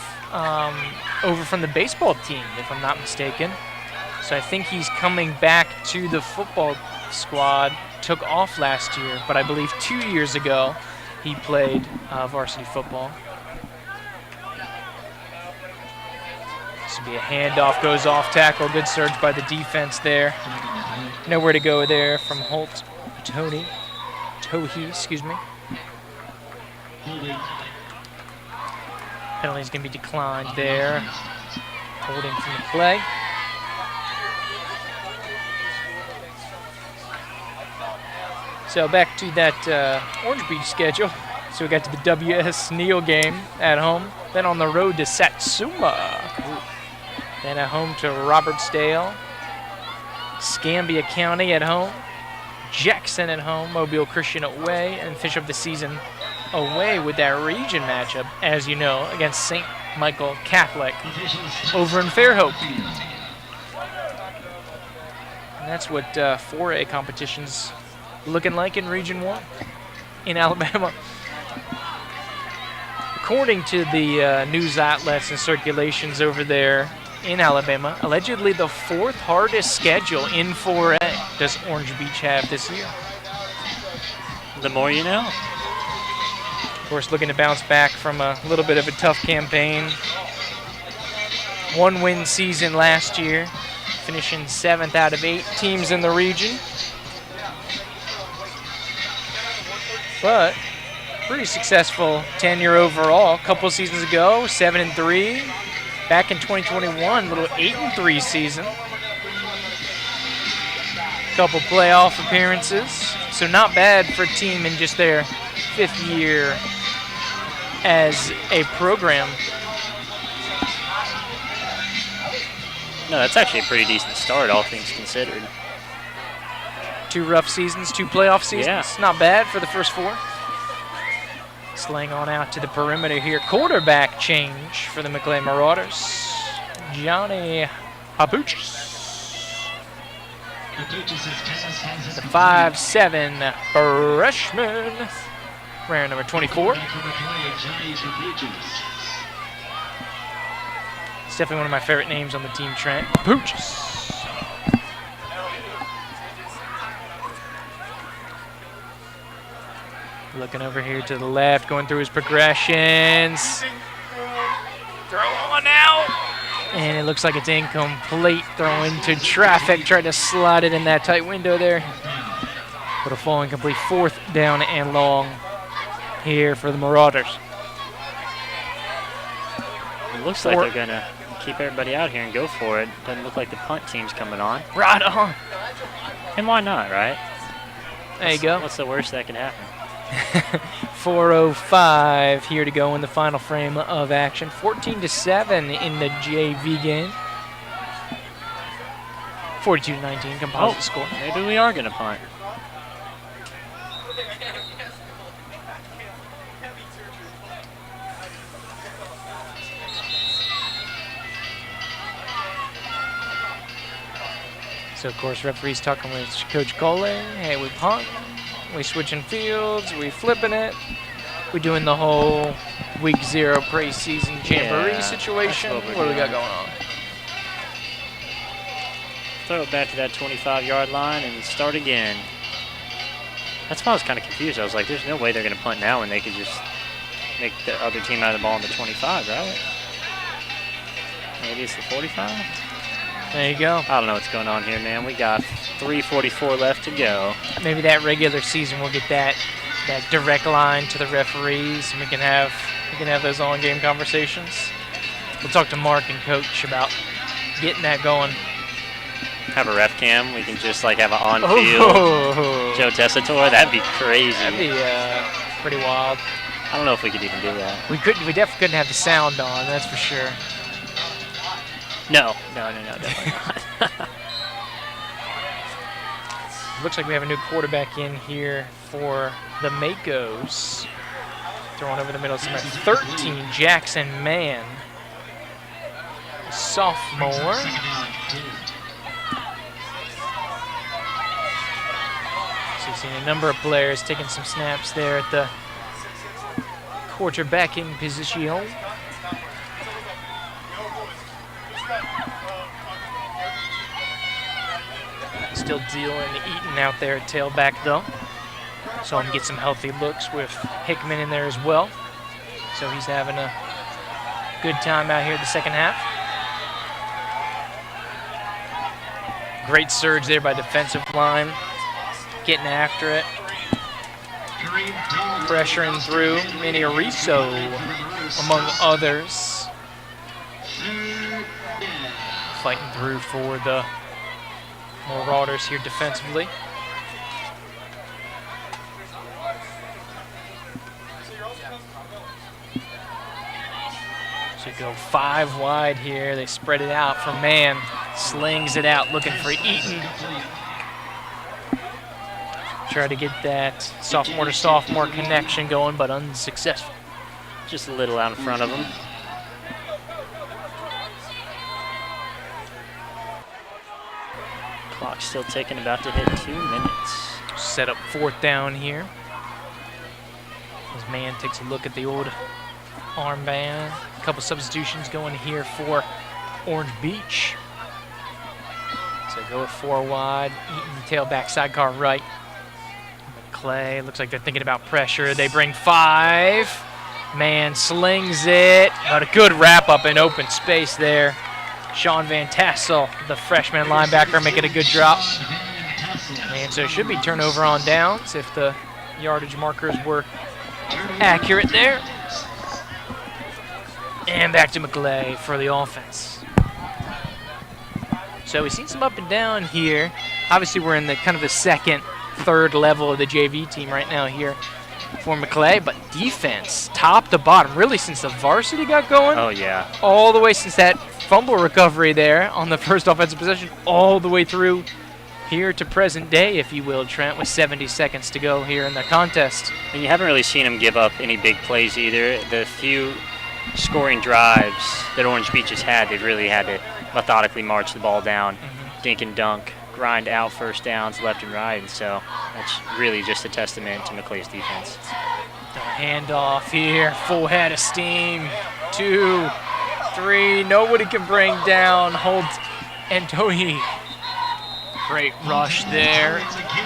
over from the baseball team, if I'm not mistaken. So I think he's coming back to the football squad. Took off last year, but I believe 2 years ago he played varsity football. This would be a handoff, goes off tackle. Good surge by the defense there. Nowhere to go there from Holt Tohi, excuse me. Penalty's going to be declined there. Holding from the play. So back to that Orange Beach schedule. So we got to the W.S. Neal game at home. Then on the road to Satsuma. Then at home to Robertsdale. Scambia County at home. Jackson at home. Mobile Christian away. And finish up the season away with that region matchup, as you know, against St. Michael Catholic over in Fairhope. And that's what 4A competitions looking like in Region 1 in Alabama. According to the news outlets and circulations over there in Alabama, allegedly the 4th hardest schedule in 4A does Orange Beach have this year. The more you know. Of course, looking to bounce back from a little bit of a tough campaign. 1-win season last year, finishing 7th out of 8 teams in the region. But pretty successful tenure overall. A couple seasons ago, 7-3. Back in 2021, little 8-3 season. Couple playoff appearances. So not bad for a team in just their 5th year as a program. No, that's actually a pretty decent start, all things considered. 2 rough seasons, 2 playoff seasons. Yeah. Not bad for the first 4. Slaying on out to the perimeter here. Quarterback change for the Maclay Marauders. Johnny Hapuchis. The 5'7" freshman. wearing number 24. Back on the play, Johnny Pooches. It's definitely one of my favorite names on the team, Trent. Pooches. Looking over here to the left, going through his progressions. Throw on out. And it looks like it's incomplete. Throw into traffic. Tried to slide it in that tight window there. But a fall incomplete. 4th down and long here for the Marauders. It looks like they're going to keep everybody out here and go for it. Doesn't look like the punt team's coming on. Right on. And why not, right? There you go. What's the worst that could happen? 4:05 here to go in the final frame of action. 14-7 in the JV game. 42-19 composite score. Maybe we are going to punt. So, of course, referees talking with Coach Cole. Hey, we punt. We switching fields. We flipping it. We doing the whole week 0 preseason jamboree situation. What do we got going on? Throw it back to that 25-yard line and start again. That's why I was kind of confused. I was like, there's no way they're going to punt now when they could just make the other team out of the ball on the 25, right? Maybe it's the 45? There you go. I don't know what's going on here, man. We got 3:44 left to go. Maybe that regular season we'll get that direct line to the referees, and we can have those on-game conversations. We'll talk to Mark and Coach about getting that going. Have a ref cam. We can just like have an on-field Joe Tessitore. That'd be crazy. That'd be pretty wild. I don't know if we could even do that. We definitely couldn't have the sound on. That's for sure. No, definitely not. Looks like we have a new quarterback in here for the Makos. Throwing over the middle, number 13, Jackson Mann, a sophomore. So you've seen a number of players taking some snaps there at the quarterbacking position. Still dealing Eaton out there at tailback, though. So I'm get some healthy looks with Hickman in there as well. So he's having a good time out here the second half. Great surge there by defensive line. Getting after it. Pressuring through. Manny Ariso, among others. Fighting through for the Marauders here defensively. So go 5 wide here. They spread it out for Mann. Slings it out, looking for Eaton. Try to get that sophomore to sophomore connection going, but unsuccessful. Just a little out in front of him. Clock still ticking, about to hit 2 minutes. Set up 4th down here. As Mann takes a look at the old armband. A couple substitutions going here for Orange Beach. So go with 4 wide. Eaton tailback sidecar right. Maclay, looks like they're thinking about pressure. They bring 5. Mann slings it. Got a good wrap up in open space there. Sean Van Tassel, the freshman linebacker, making a good drop. And so it should be turnover on downs if the yardage markers were accurate there. And back to Maclay for the offense. So we've seen some up and down here. Obviously we're in the kind of the second, third level of the JV team right now here for Maclay, but defense, top to bottom, really since the varsity got going. Oh, yeah. All the way since that fumble recovery there on the first offensive possession, all the way through here to present day, if you will, Trent, with 70 seconds to go here in the contest. And you haven't really seen him give up any big plays either. The few scoring drives that Orange Beach has had, they've really had to methodically march the ball down, dink and dunk, grind out first downs left and right, and so that's really just a testament to Maclay's defense. No Handoff here, full head of steam. 2, 3, nobody can bring down. Holds Antohi. Great rush there.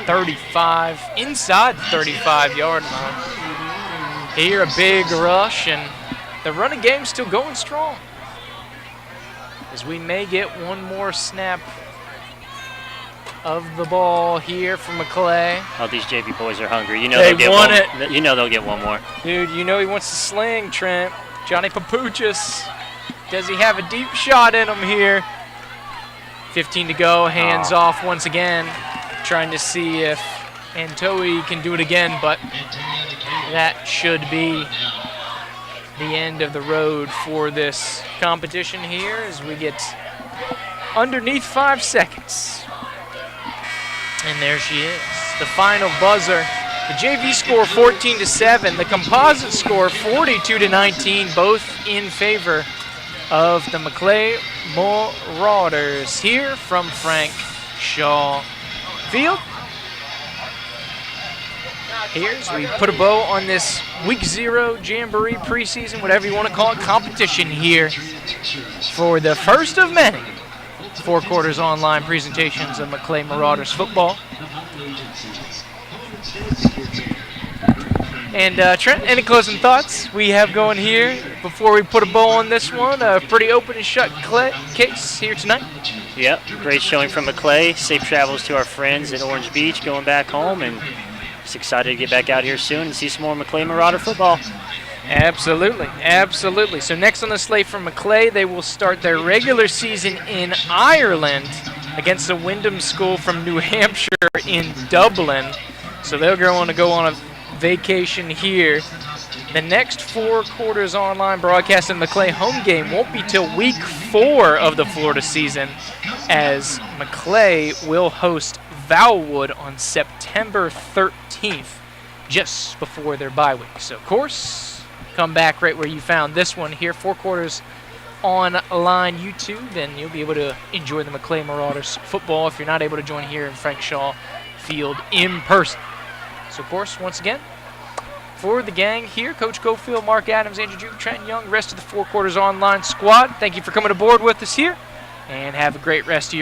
35, inside the 35-yard line. Here, a big rush, and the running game's still going strong. As we may get one more snap of the ball here from Maclay. Oh, these JV boys are hungry. You know They they'll get want one. it. You know they'll get one more. Dude, you know he wants to sling, Trent. Johnny Papuchis. Does he have a deep shot in him here? 15 to go, hands off once again. Trying to see if Antoi can do it again, but that should be the end of the road for this competition here as we get underneath 5 seconds. And there she is, the final buzzer. The JV score 14-7, the composite score 42-19, both in favor of the Maclay Marauders here from Frank Shaw Field. Here's we put a bow on this week 0 Jamboree preseason, whatever you want to call it, competition here for the first of many 4 quarters online presentations of Maclay Marauders football. And Trent, any closing thoughts we have going here before we put a bow on this one? A pretty open and shut case here tonight. Yep, great showing from Maclay. Safe travels to our friends at Orange Beach going back home, and just excited to get back out here soon and see some more Maclay Marauder football. Absolutely, absolutely. So next on the slate for Maclay, they will start their regular season in Ireland against the Wyndham School from New Hampshire in Dublin. So they're going to go on a vacation here. The next 4 quarters online broadcast in the Maclay home game won't be till week 4 of the Florida season, as Maclay will host Valwood on September 13th, just before their bye week. So, of course, come back right where you found this one here, 4 quarters online YouTube, and you'll be able to enjoy the Maclay Marauders football if you're not able to join here in Frank Shaw Field in person. So, of course, once again, for the gang here, Coach Cofield, Mark Adams, Andrew Juke, Trenton Young, rest of the 4 quarters online squad, thank you for coming aboard with us here, and have a great rest of your